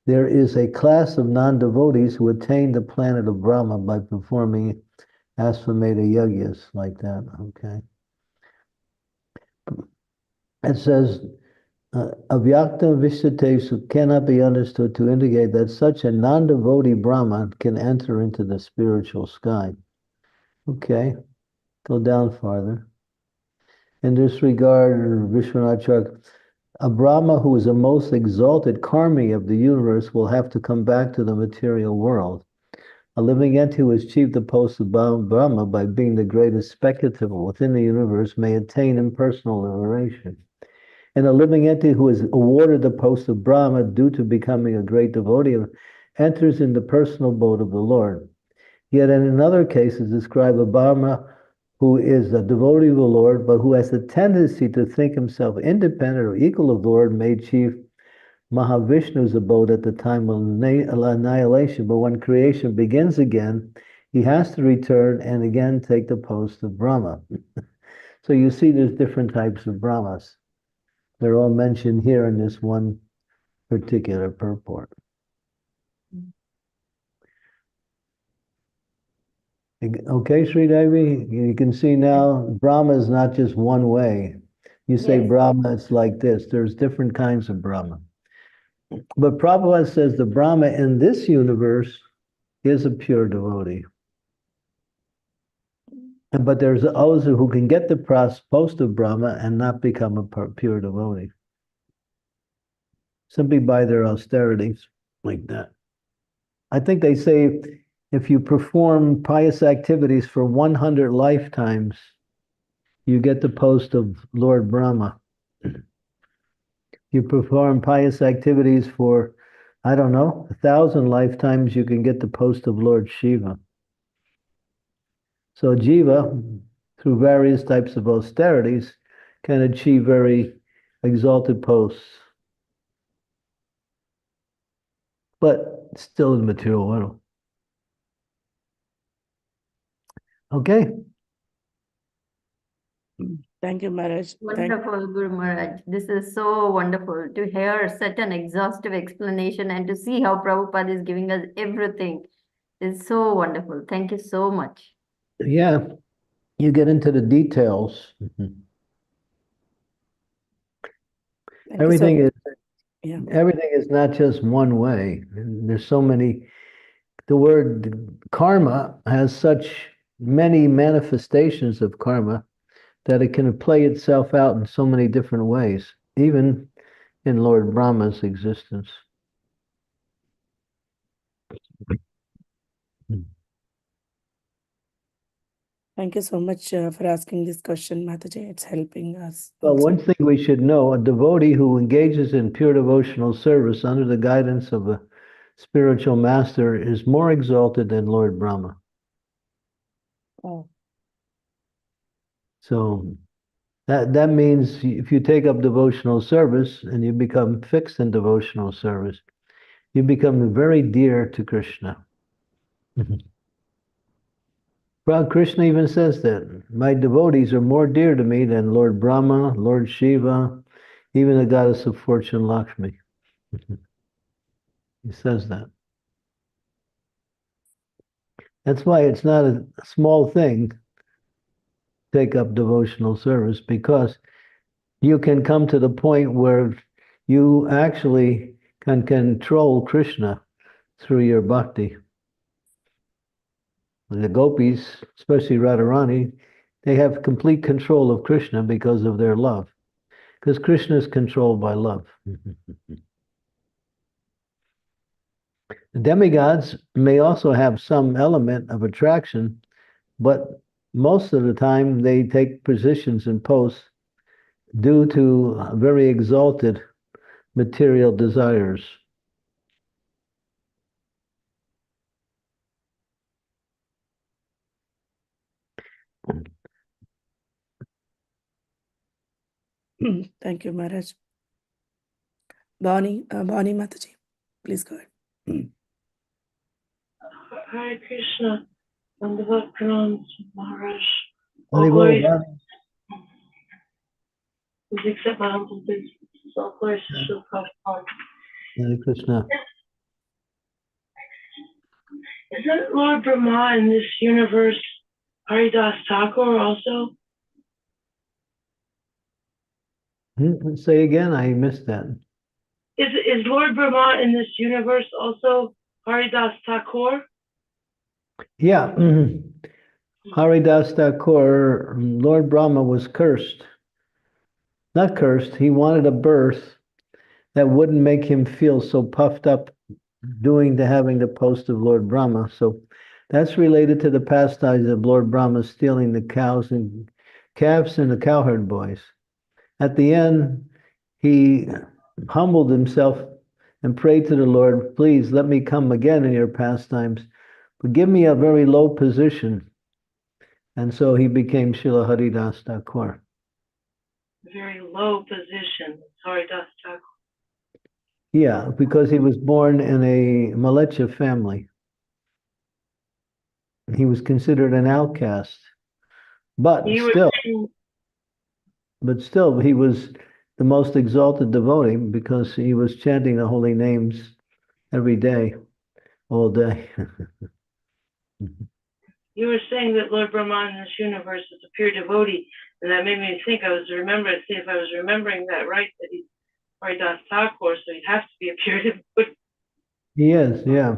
there is a class of non-devotees who attain the planet of Brahma by performing Asvamedha yajnas like that. Okay. It says, Avyakta Vishatesu cannot be understood to indicate that such a non-devotee Brahman can enter into the spiritual sky. Okay, go down farther. In this regard, Vishwanath Chak, a Brahma who is the most exalted karmi of the universe will have to come back to the material world. A living entity who has achieved the post of Brahma by being the greatest speculative within the universe may attain impersonal liberation. And a living entity who is awarded the post of Brahma due to becoming a great devotee enters in the personal abode of the Lord. Yet in another case is described a Brahma who is a devotee of the Lord, but who has a tendency to think himself independent or equal of the Lord, may achieve Mahavishnu's abode at the time of annihilation. But when creation begins again, he has to return and again take the post of Brahma. So you see there's different types of Brahmas. They're all mentioned here in this one particular purport. Okay, Sri Devi, you can see now Brahma is not just one way. You say Yes. Brahma, it's like this. There's different kinds of Brahma. But Prabhupada says the Brahma in this universe is a pure devotee. But there's those who can get the post of Brahma and not become a pure devotee. Simply by their austerities, like that. I think they say if you perform pious activities for 100 lifetimes, you get the post of Lord Brahma. You perform pious activities for, I don't know, 1,000 lifetimes, you can get the post of Lord Shiva. So Jiva, through various types of austerities, can achieve very exalted posts. But still in material world. Okay. Thank you, Maharaj. Wonderful, Guru Maharaj. This is so wonderful to hear such an exhaustive explanation and to see how Prabhupada is giving us everything. It's so wonderful. Thank you so much. Yeah, you get into the details. Thank you so Everything is Yeah. everything is not just one way. There's so many. The word karma has such many manifestations of karma that it can play itself out in so many different ways, even in Lord Brahma's existence. Thank you so much for asking this question, Mataji. It's helping us. Well, also. one thing we should know, a devotee who engages in pure devotional service under the guidance of a spiritual master is more exalted than Lord Brahma. Oh. So that means if you take up devotional service and you become fixed in devotional service, you become very dear to Krishna. Well, Krishna even says that my devotees are more dear to me than Lord Brahma, Lord Shiva, even the goddess of fortune, Lakshmi. He says that. That's why it's not a small thing to take up devotional service, because you can come to the point where you actually can control Krishna through your bhakti. The gopis, especially Radharani, they have complete control of Krishna because of their love. Because Krishna is controlled by love. The demigods may also have some element of attraction, but most of the time they take positions and posts due to very exalted material desires. Thank you, Maharaj. Bani Mataji, please go ahead. Hare Krishna, Vandava Pranam, Maharaj. Hari All Bol, glories, Bani. please accept my humble obeisances. All glories to Srila Prabhupada. Hare Krishna. Isn't Lord Brahma in this universe Haridas Thakur also? Say again, I missed that. Is Lord Brahma in this universe also Haridas Thakur? Yeah. Haridas Thakur, Lord Brahma was cursed. Not cursed, he wanted a birth that wouldn't make him feel so puffed up having the post of Lord Brahma. So that's related to the pastimes of Lord Brahma stealing the cows and calves and the cowherd boys. At the end, he humbled himself and prayed to the Lord, please let me come again in your pastimes, but give me a very low position And so he became Srila Haridas Thakur. Very low position. Sorry, Das Thakur. Yeah, because he was born in a Malecha family. He was considered an outcast. But You were still, saying, he was the most exalted devotee because he was chanting the holy names every day, all day. you were saying that Lord Brahma in this universe is a pure devotee, and that made me think see if I was remembering that right, that he's Das Thakur, so he has to be a pure devotee. He is, yeah.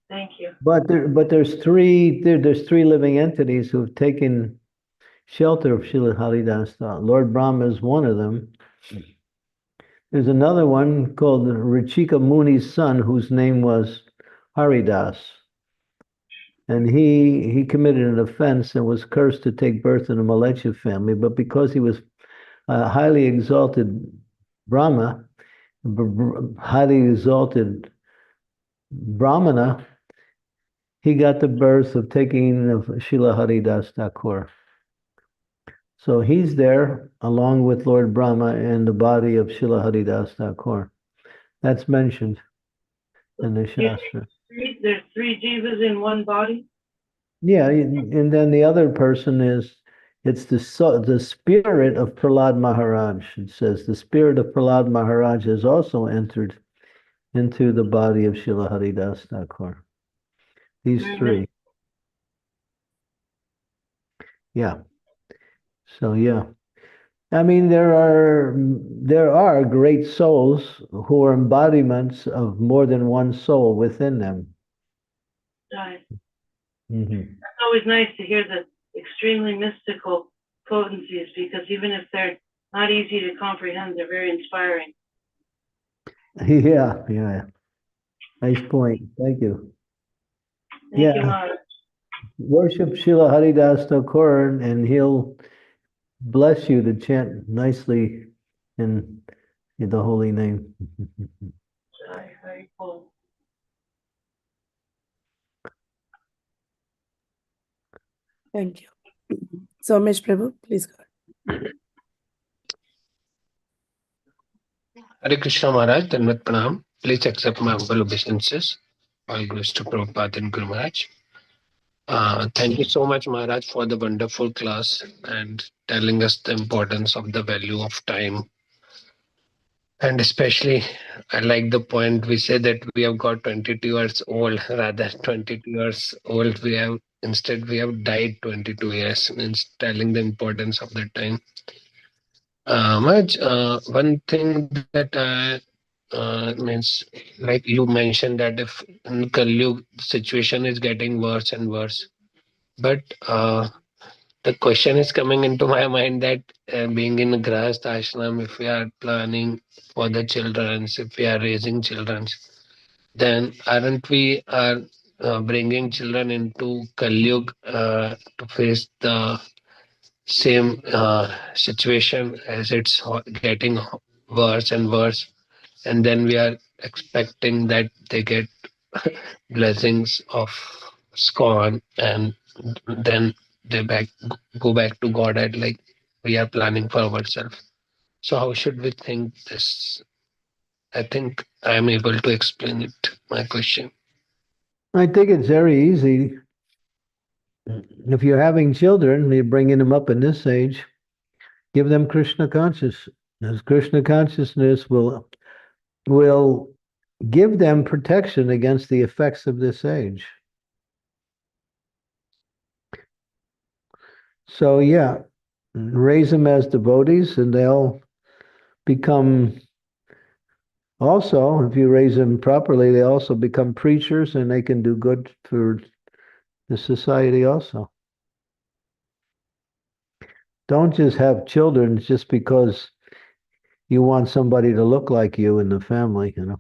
Thank you. But there's three living entities who have taken shelter of Srila Haridas. Lord Brahma is one of them. There's another one called Rachika Muni's son, whose name was Haridas. And he committed an offense and was cursed to take birth in a Malecha family. But because he was a highly exalted Brahma, highly exalted Brahmana, he got the birth of taking of Srila Haridas Thakur. So he's there along with Lord Brahma in the body of Srila Haridas Thakur. That's mentioned in the Shastra. There's three jivas in one body? Yeah, and then the other person it's the spirit of Prahlad Maharaj. It says the spirit of Prahlad Maharaj has also entered into the body of Srila Haridas Thakur. These three. Yeah. So yeah. I mean, there are great souls who are embodiments of more than one soul within them. Right. Mm-hmm. It's always nice to hear the extremely mystical potencies, because even if they're not easy to comprehend, they're very inspiring. Yeah, yeah. Nice point. Thank you. Thank you, Maharaj. Worship Srila Haridas Thakur, and he'll bless you to chant nicely in the holy name. Very cool. Thank you. So, Mesh Prabhu, please go ahead. Hare Krishna Maharaj, Danvat Pranam. Please accept my humble obeisances. All glories to Prabhupada and Guru Maharaj. Thank you so much, Maharaj, for the wonderful class and telling us the importance of the value of time. And especially, I like the point we say that we have got 22 years old, rather 22 years old. We have died 22 years, means telling the importance of the time. Maharaj, one thing that means, like you mentioned, that if in Kali the situation is getting worse and worse, but the question is coming into my mind that being in a Grahast ashram, if we are planning for the children, if we are raising children, then aren't we are bringing children into Kali to face the same situation as it's getting worse and worse, and then we are expecting that they get blessings of scorn, and then they go back to Godhead, like we are planning for ourselves. So how should we think this? I think I am able to explain it. My question. I think it's very easy. If you're having children, you're bringing them up in this age, give them Krishna consciousness. Krishna consciousness will give them protection against the effects of this age. So yeah, raise them as devotees, and they'll become, also, if you raise them properly, they also become preachers, and they can do good for the society also. Don't just have children just because you want somebody to look like you in the family, you know.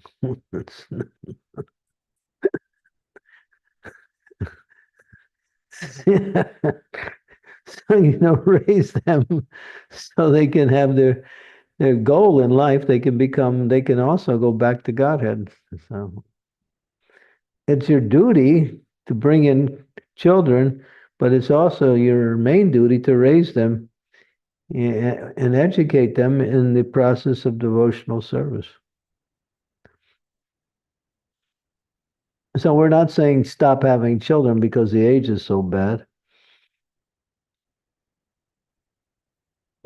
So, raise them so they can have their goal in life. They can also go back to Godhead. So it's your duty to bring in children, but it's also your main duty to raise them and educate them in the process of devotional service. So we're not saying stop having children because the age is so bad.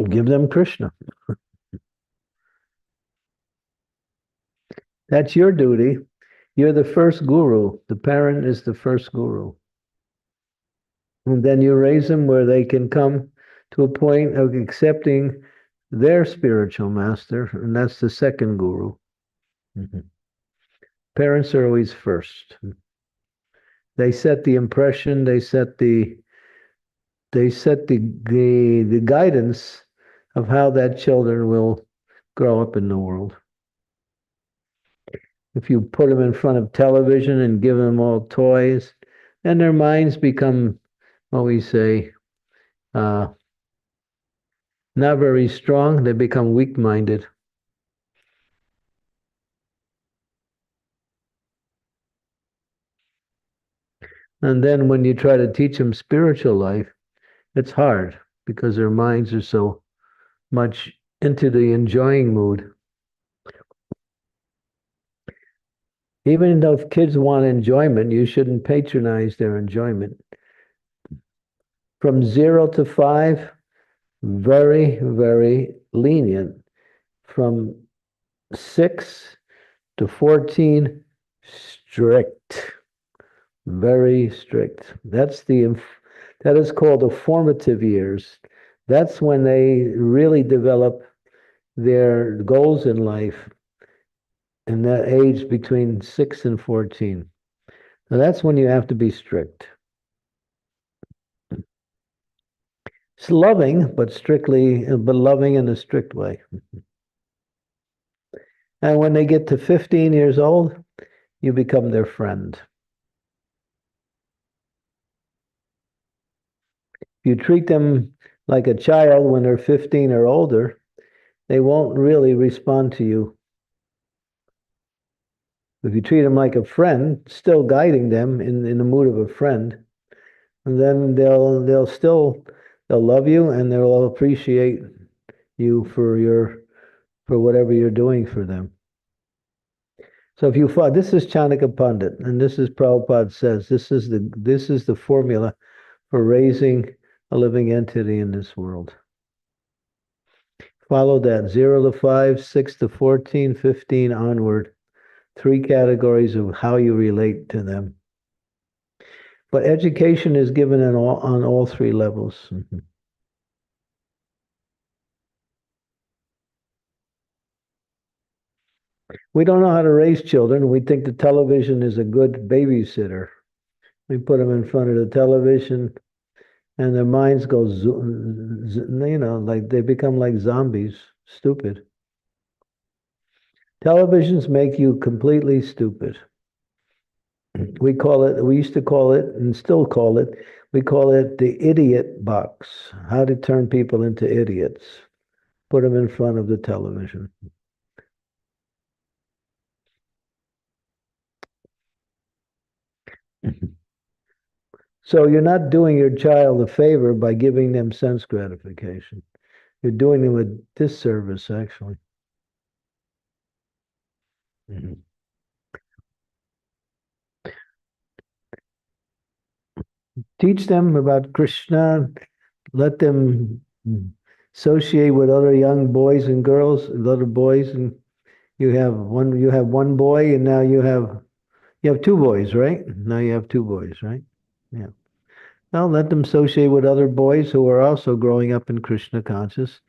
Give them Krishna. That's your duty. You're the first guru. The parent is the first guru. And then you raise them where they can come to a point of accepting their spiritual master, and that's the second guru. Parents are always first. They set the impression, they set the guidance of how that children will grow up in the world. If you put them in front of television and give them all toys, then their minds become, what we say, not very strong. They become weak-minded. And then when you try to teach them spiritual life, it's hard because their minds are so much into the enjoying mood. Even though if kids want enjoyment, you shouldn't patronize their enjoyment. From 0 to 5, very, very lenient. From 6 to 14, strict. Very strict. That is called the formative years. That's when they really develop their goals in life, in that age between 6 and 14. So that's when you have to be strict. It's loving, but loving in a strict way. And when they get to 15 years old, you become their friend. If you treat them like a child when they're 15 or older, they won't really respond to you. If you treat them like a friend, still guiding them in the mood of a friend, and then they'll love you and they'll appreciate you for whatever you're doing for them. So if you follow, this is Chanakya Pandit, and this is Prabhupada says, this is the formula for raising a living entity in this world. Follow that 0 to 5, 6 to 14, 15 onward. 3 categories of how you relate to them. But education is given on all 3 levels. We don't know how to raise children. We think the television is a good babysitter. We put them in front of the television, and their minds go, like they become like zombies, stupid. Televisions make you completely stupid. We used to call it, and still call it, we call it the idiot box. How to turn people into idiots. Put them in front of the television. So you're not doing your child a favor by giving them sense gratification. You're doing them a disservice, actually. Teach them about Krishna. Let them associate with other young boys and girls, other boys, and you have one boy, and now you have 2 boys, right? Now you have 2 boys, right? Yeah. Well, let them associate with other boys who are also growing up in Krishna conscious,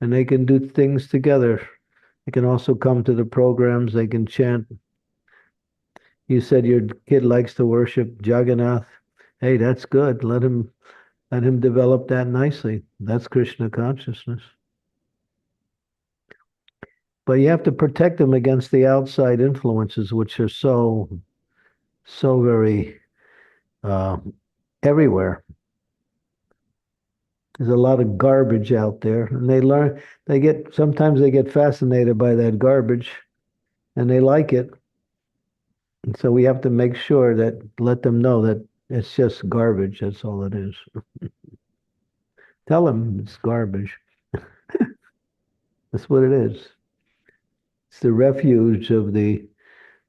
and they can do things together. They can also come to the programs. They can chant. You said your kid likes to worship Jagannath. Hey, that's good. Let him develop that nicely. That's Krishna consciousness. But you have to protect them against the outside influences, which are so very everywhere. There's a lot of garbage out there, and sometimes they get fascinated by that garbage, and they like it. And so we have to make sure let them know that It's just garbage. That's all it is. Tell them it's garbage. That's what it is. It's the refuge of the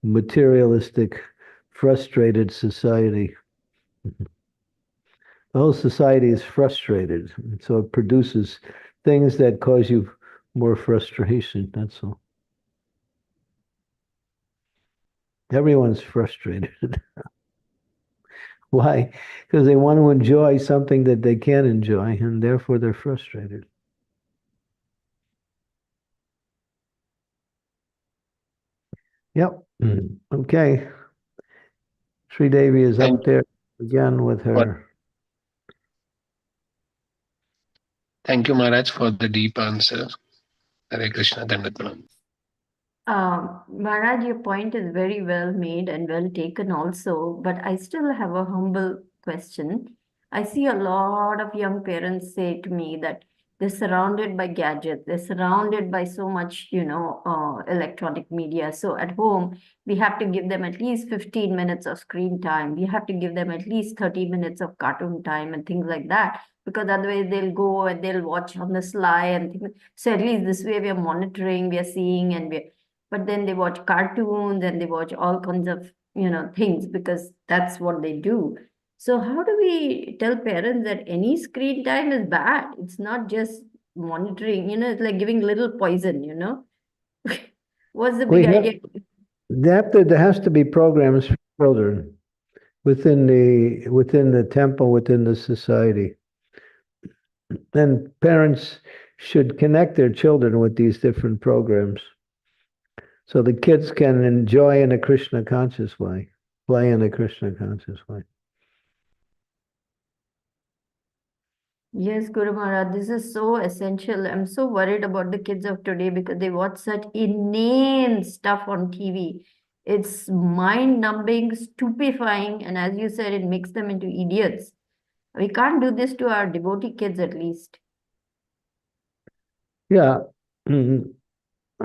materialistic, frustrated society. The whole society is frustrated, so it produces things that cause you more frustration. That's all. Everyone's frustrated. Why? Because they want to enjoy something that they can't enjoy, and therefore they're frustrated. Yep. Okay. Sri Devi is Thank up there again with her. Thank you, Maharaj, for the deep answer. Hare Krishna, Dandavat Pranam. Maharaj, your point is very well made and well taken also, but I still have a humble question. I see a lot of young parents say to me that they're surrounded by gadgets, they're surrounded by so much, electronic media. So at home, we have to give them at least 15 minutes of screen time. We have to give them at least 30 minutes of cartoon time and things like that, because otherwise they'll go and they'll watch on the sly and things. So at least this way we are monitoring, we are seeing, and but then they watch cartoons and they watch all kinds of things because that's what they do. So how do we tell parents that any screen time is bad? It's not just monitoring, it's like giving little poison. What's the big idea? There has to be programs for children within the temple, within the society. And parents should connect their children with these different programs, so the kids can enjoy in a Krishna conscious way, play in a Krishna conscious way. Yes, Guru Maharaj, this is so essential. I'm so worried about the kids of today because they watch such inane stuff on TV. It's mind-numbing, stupefying, and as you said, it makes them into idiots. We can't do this to our devotee kids at least. Yeah.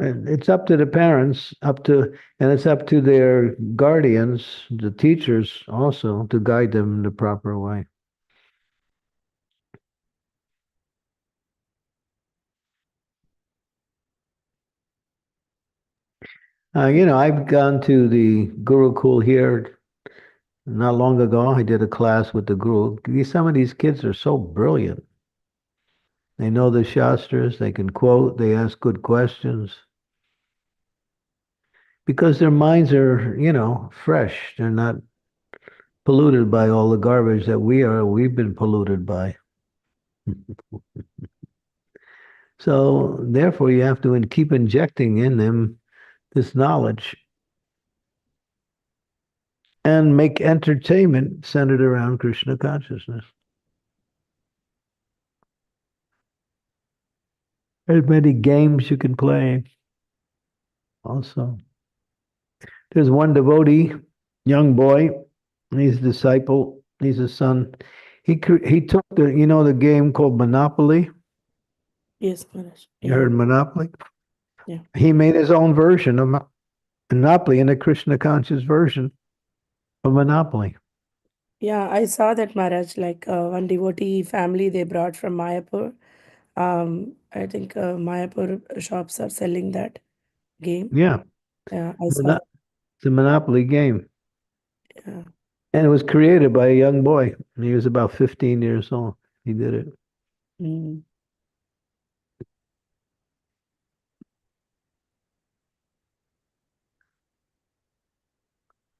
It's up to the parents, and it's up to their guardians, the teachers also, to guide them in the proper way. I've gone to the Gurukul here not long ago. I did a class with the Guru. Some of these kids are so brilliant. They know the Shastras, they can quote, they ask good questions. Because their minds are, fresh. They're not polluted by all the garbage that we've been polluted by. So therefore you have to keep injecting in them this knowledge and make entertainment centered around Krishna consciousness. There's many games you can play also. There's one devotee, young boy, he's a disciple, he's a son. He took the game called Monopoly. Yes, Maharaj. You heard Monopoly? Yeah. He made his own version of Monopoly, and a Krishna conscious version of Monopoly. Yeah, I saw that, Maharaj, like one devotee family they brought from Mayapur. I think Mayapur shops are selling that game. Yeah. Yeah, I saw. It's a Monopoly game. Yeah. And it was created by a young boy. He was about 15 years old. He did it. Mm.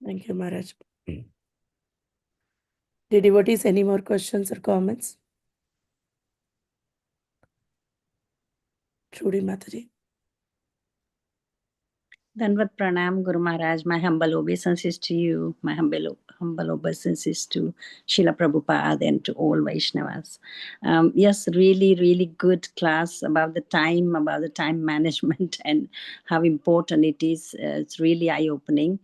Thank you, Maharaj. Did devotees any more questions or comments? Trudy Mataji. Dandavat Pranam, Guru Maharaj. My humble obeisances to you. My humble obeisances to Srila Prabhupada and to all Vaishnavas. Yes, really, really good class about the time management and how important it is. It's really eye-opening.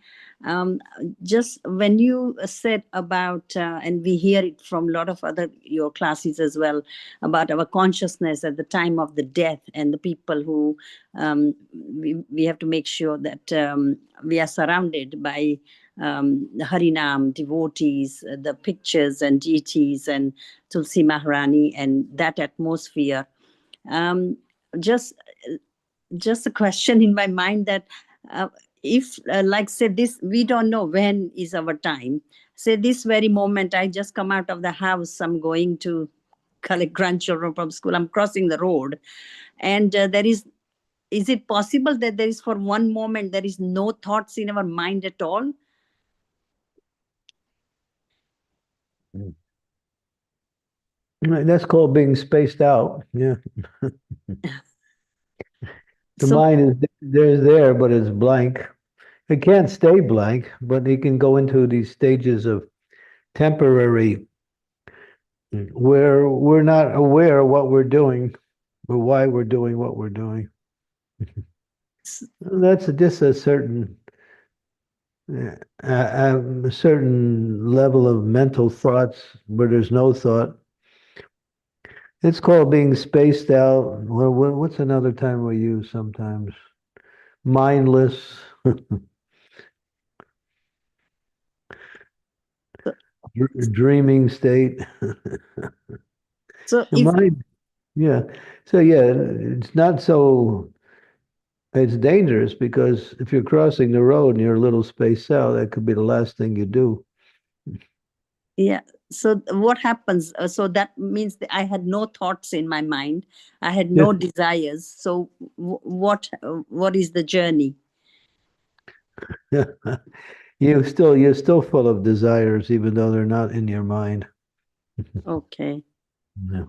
Just when you said about, and we hear it from a lot of your classes as well, about our consciousness at the time of the death and the people who we have to make sure that we are surrounded by Harinam devotees, the pictures and deities and Tulsi Maharani and that atmosphere. Just a question in my mind that if like say this, we don't know when is our time. Say this very moment I just come out of the house, I'm going to collect grandchildren from school, I'm crossing the road, and there is it possible that there is for one moment there is no thoughts in our mind at all? That's called being spaced out. Yeah. The So- mind is there, but it's blank. It can't stay blank, but it can go into these stages of temporary where we're not aware of what we're doing or why we're doing what we're doing. That's just a certain level of mental thoughts where there's no thought. It's called being spaced out. Well, what's another time we use sometimes? Mindless. Dreaming state. So The mind, yeah. So yeah, it's not so. It's dangerous because if you're crossing the road and you're a little spaced out, that could be the last thing you do. yeah. So what happens? So that means that I had no thoughts in my mind. I had no desires. So what is the journey? You're still full of desires, even though they're not in your mind. Okay. Yeah.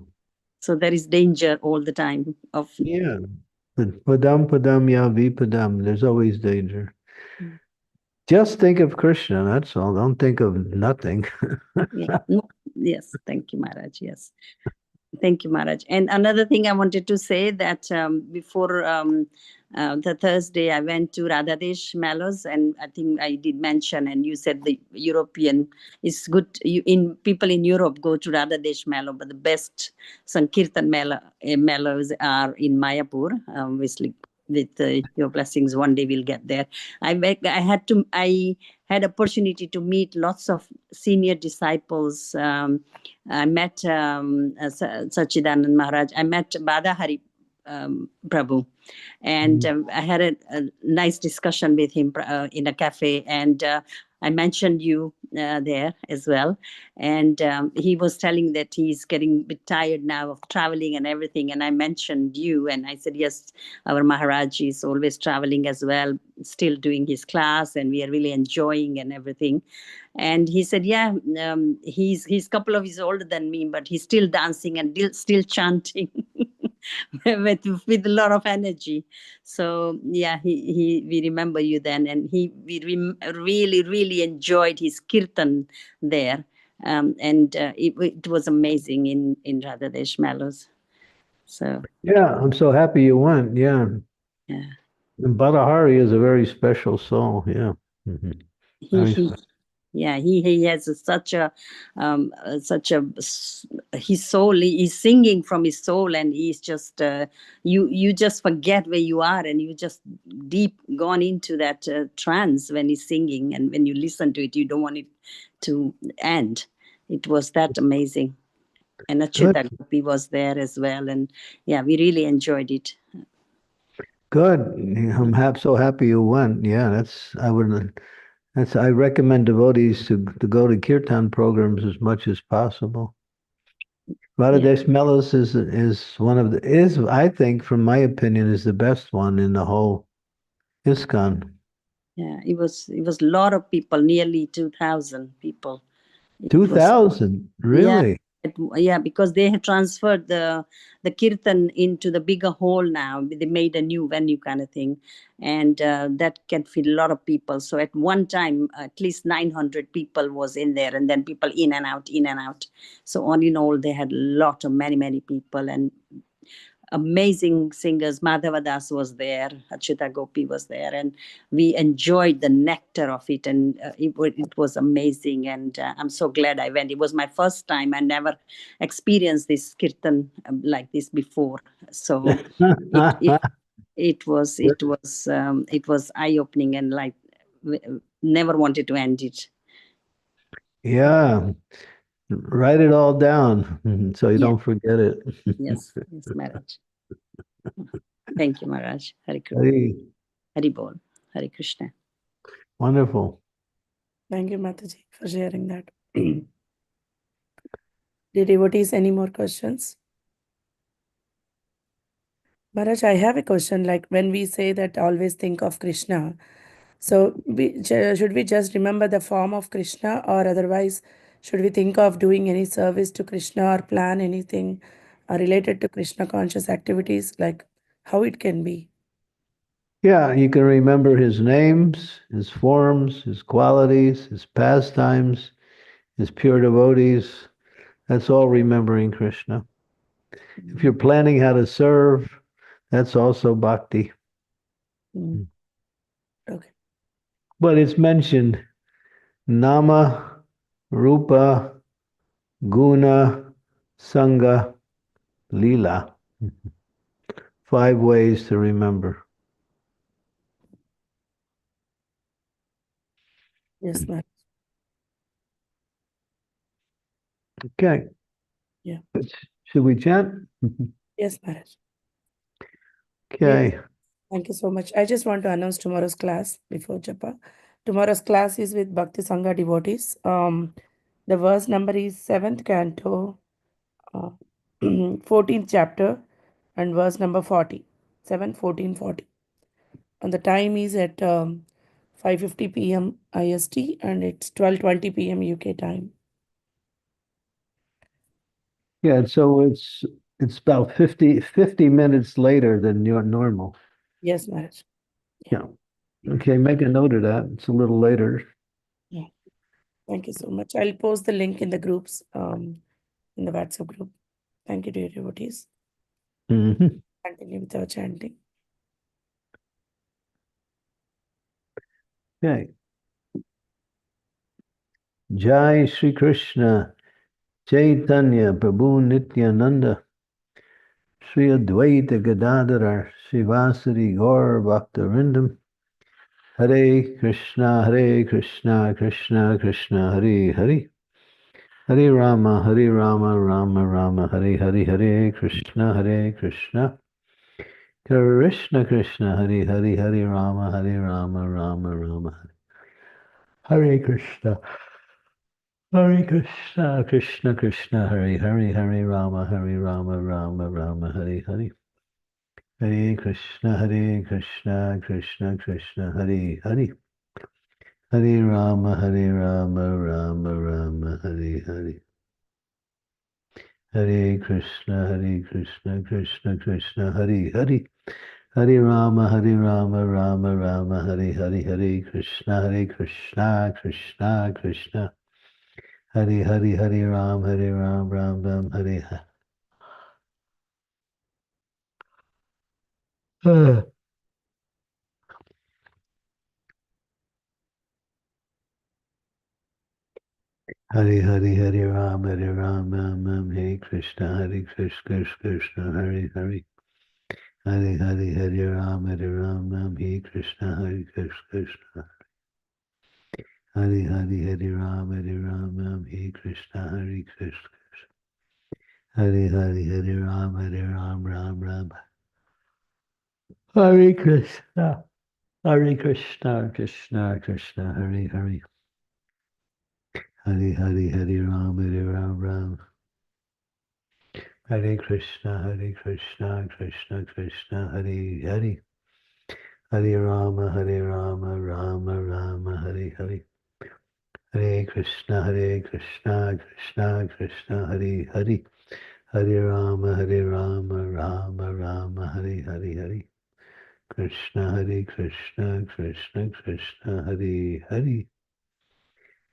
So there is danger all the time of. Yeah. Padam ya vipadam. There's always danger. Just think of Krishna, that's all. Don't think of nothing. Yeah. No, yes. Thank you, Maharaj. Yes. Thank you, Maharaj. And another thing I wanted to say that before the Thursday, I went to Radhadesh Mellows, and I think I did mention, and you said the European is good. People in Europe go to Radhadesh Mellow, but the best Sankirtan mellows are in Mayapur. Obviously, with your blessings, one day we'll get there. I had opportunity to meet lots of senior disciples. I met Sachidanand Maharaj. I met Badahari Prabhu. And I had a nice discussion with him in a cafe. And I mentioned you there as well. And he was telling that he's getting a bit tired now of traveling and everything. And I mentioned you. And I said, yes, our Maharaj is always traveling as well, still doing his class. And we are really enjoying and everything. And he said, yeah, he's a couple of years older than me, but he's still dancing and still chanting with a lot of energy. So yeah, we remember you then, and we really enjoyed his kirtan there, and it was amazing in Radhadesh Mellows. So Yeah, I'm so happy you went. Yeah. yeah, And Badahari is a very special soul. Yeah. Mhm. he has such a his soul. He's singing from his soul, and he's just you just forget where you are, and you just deep gone into that trance when he's singing, and when you listen to it, you don't want it to end. It was that amazing. And Achyuta Gopi was there as well, and yeah, we really enjoyed it. Good. I'm so happy you went. Yeah, I recommend devotees to go to kirtan programs as much as possible. Radhadesh Mellows is I think, from my opinion, is the best one in the whole ISKCON. Yeah, it was a lot of people, nearly 2,000 people. 2,000, really? Yeah, because they had transferred the kirtan into the bigger hall now. They made a new venue kind of thing, and that can fit a lot of people. So at one time, at least 900 people was in there, and then people in and out. So all in all, they had many people, and amazing singers. Madhava Das was there, Achyuta Gopi was there, and we enjoyed the nectar of it, and it was amazing. And I'm so glad I went. It was my first time. I never experienced this kirtan like this before, so it was eye opening, and like never wanted to end it. Yeah. Write it all down so you don't forget it. Yes, Maharaj. Thank you, Maharaj. Hari Krishna. Hari Bol. Hari Krishna. Wonderful. Thank you, Mataji, for sharing that. The devotees, any more questions? Maharaj, I have a question. Like when we say that always think of Krishna, so should we just remember the form of Krishna, or otherwise should we think of doing any service to Krishna or plan anything related to Krishna conscious activities, like how it can be? Yeah, you can remember his names, his forms, his qualities, his pastimes, his pure devotees. That's all remembering Krishna. If you're planning how to serve, that's also bhakti. Okay. But it's mentioned Nama, Rupa, Guna, Sangha, Lila. 5 ways to remember. Yes, Maharaj. Okay. Yeah. Should we chant? Yes, Maharaj. Okay. Yes. Thank you so much. I just want to announce tomorrow's class before Japa. Tomorrow's class is with Bhakti Sangha devotees. The verse number is 7th canto, 14th chapter, and verse number 40. 7, 14, 40. And the time is at 5:50 p.m. IST, and it's 12:20 p.m. UK time. Yeah, so it's about 50 minutes later than your normal. Yes, Maharaj. Yeah. Okay, make a note of that. It's a little later. Yeah. Thank you so much. I'll post the link in the groups, in the WhatsApp group. Thank you, dear devotees. Mm-hmm. Continue with our chanting. Okay. Jai Shri Krishna Chaitanya Prabhu Nityananda Sri Advaita Gadadhara Srivasari Gaur Bhaktarindam Hare Krishna Krishna Krishna Hare Hare Hare Rama Rama Rama Hare Hare Krishna Krishna Krishna Hare Rama Rama Rama Hare Krishna Krishna Krishna Hare Rama Rama Rama Hare Hare Hare Krishna Krishna Krishna Hare Hare Hare Rama Rama Rama Hare Hare Hare Krishna Krishna Krishna Hare Hare Hare Rama Rama Rama Hare Hare Hare Krishna Krishna Krishna Hare Ram Ram Ram Hare Hare. Hare Ram Ram Ram Hare Krishna Krishna Hare Hare Hare Ram Ram Hare Krishna Krishna Hare Ram Ram Hare Krishna Krishna Hare Ram Ram Hare Krishna Krishna Krishna Hare Hare Hare Ram Ram Hare Krishna Krishna Krishna Hare Hare Hare Rama Rama Hare Hare Hare Krishna Krishna Krishna Hare Hare Hare Rama Rama Hare Hare Krishna Krishna Krishna Hare Hare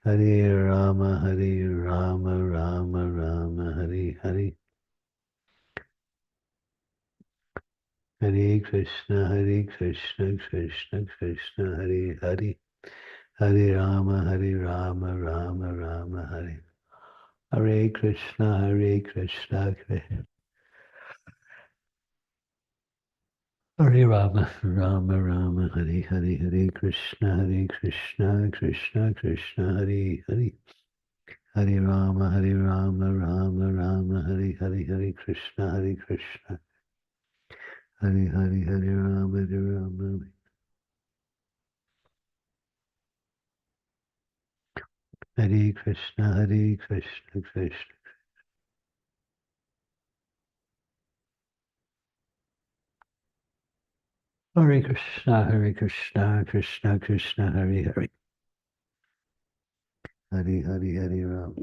Hare Rama Rama Hare Hare Hare Krishna Krishna Krishna Hare Hare Hare Rama Rama Hare Hare Krishna Krishna Hare Rama, Rama Rama, Hare Hare, Hare Krishna, Krishna Krishna, Hare Hare. Hare Rama, Rama Rama, Hare Hare, Hare Krishna, Hare Hare, Hare Rama, Rama. Hare Krishna, Krishna. Hare Krishna, Krishna, Hare Hare. Hare Hare, Hare Ram.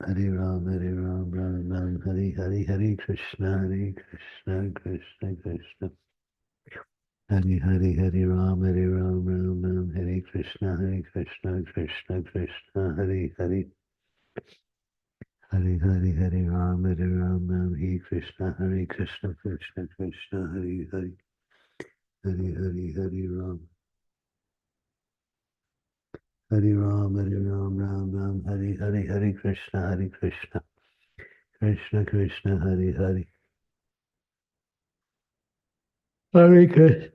Hare Ram, Ram, Hare Hare, Hare Krishna, Krishna Krishna. Hare Hare, Hare Ram, Ram, Hare Krishna, Krishna Krishna, Hare Hare. Hare Hare, Hare Ram, Ram, Hare Krishna, Krishna Krishna, Hare Hare. Hare Hare, Hare Ram. Hare Ram, Ram, Hare Hare, Hare Krishna, Krishna Krishna, Hare Hare. Hare Krishna,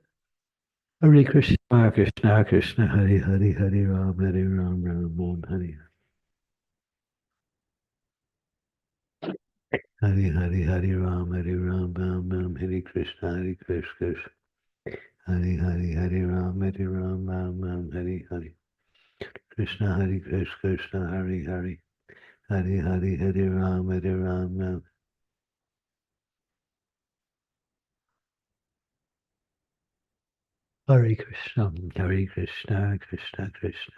Hare Krishna, Krishna, Hare Hare, Hare Ram, Ram, Hare Hare Hare, Hare Ram, Ram, Hare Krishna, Krishna, Hare Hare, Hare Ram, Ram, Hare Hare. Krishna, Hare Krishna, Hare Hare. Hare Hare, Hare Ram, Ram. Hare Krishna, Krishna Krishna.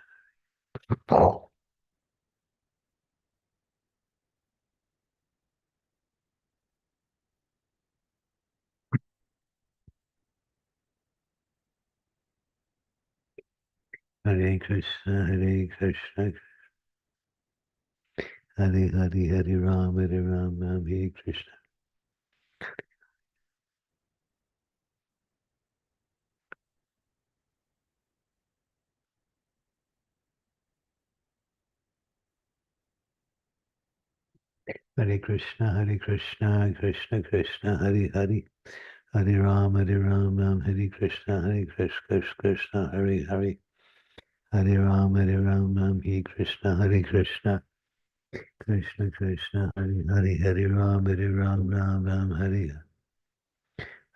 Hare Krishna, Hare Hare, Hare Ram, Hare Krishna. Hare Krishna, Krishna Krishna, Hare Hare. Hare Ram, Hare Krishna, Krishna, Hare Hare. Hare Ram, Hare Krishna, Krishna Krishna, Hare Hare. Hare Ram, Ram, Hare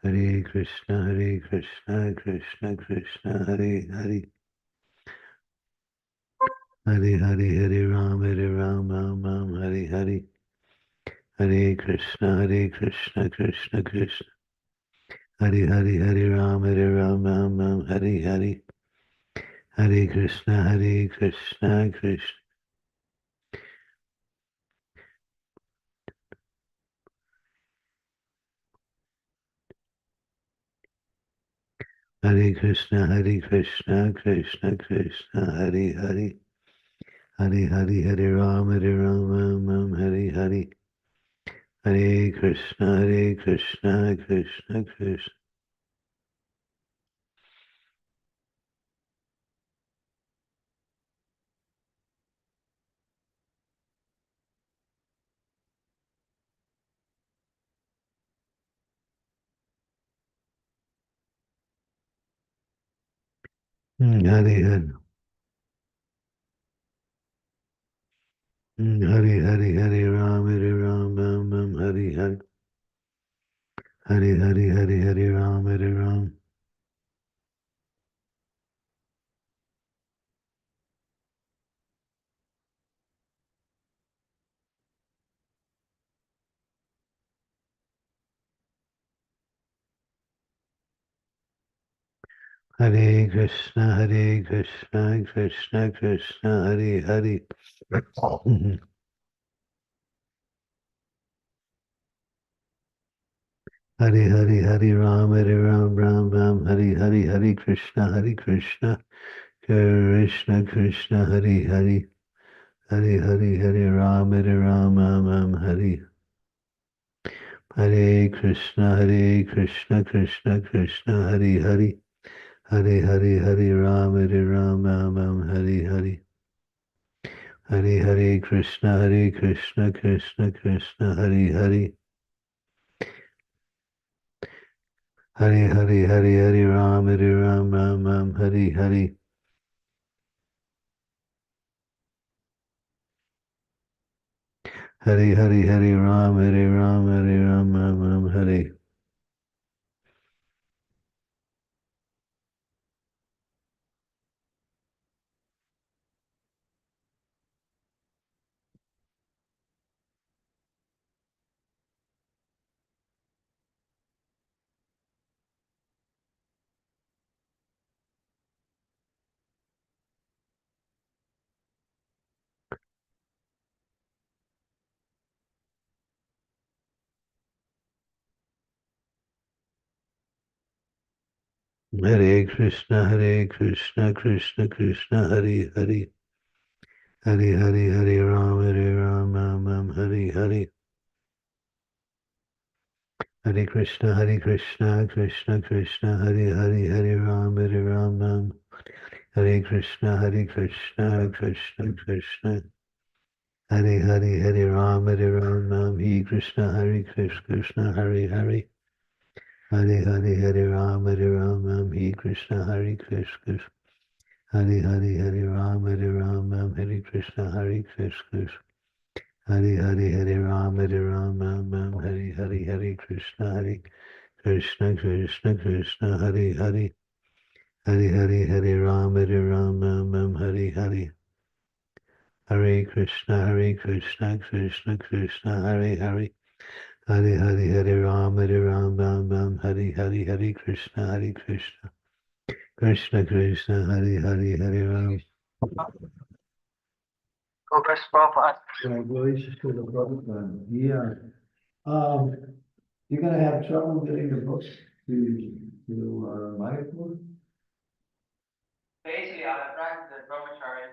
Hare Krishna, Krishna, Hare Hare. Hare Hare, Hare Ram, Hare Hare. Hare Krishna, Krishna Krishna. Hare Hare, Hare Ram, Hare Hare. Hare Krishna, Krishna. Hare Krishna, Krishna Krishna, Hare Hare. Hare Hare, Hare Ram, Hare Hare. Hare Krishna, Krishna. Hare Hare. Hare Hare, Hare Ram, Hare Hare. Hare Hare, Hare Ram, Hare Ram. Hare Krishna, Krishna Krishna, Hare Hare. Hare Hare, Hare Ram, Ram, Hare Hare. Hare Krishna, Krishna Krishna, Hare Hare. Hare Hare, Hare Ram, Hare Hare Krishna, Krishna, Hare Hare. Hare Hare, Hare Ram, Hare Hare. Hare Hare Krishna, Krishna Krishna, Hare Hare. Hari Hari Hari Hari Ram Ram Ram Hari Hari. Hari Hari Hari Ram Ram Ram Hari. Hare Krishna, Krishna Krishna, Hare Hare. Hare Hare Hare Ram Ram Hare Hare. Hare Krishna, Krishna Krishna, Hare Hare Hare Ram Ram. Hare Krishna, Krishna Krishna. Hare Hare Hare Ram Ram. He Krishna, Krishna Hare Hare. Hare Hare Hare Ram Ram. He Krishna, Krishna. Hare Hare Hare Ram Ram. Hare Krishna, Krishna. Hare Hare Hare Ram Ram. Hare Hare Hare Krishna, Krishna Krishna. Hare Hare. Hare Hare Hare Ram Ram. Hare Hare. Hare Krishna, Krishna Krishna. Hare Hare. Hare Hare Hare Ram Ram. Hare Hare Hare Krishna, Krishna. Krishna Krishna. Hare Hare Hare Ram. Congrats, Prabhupada. Congratulations to the brother. Yeah. You're gonna have trouble getting the books to Mayapur? Basically, I attract the brahmachari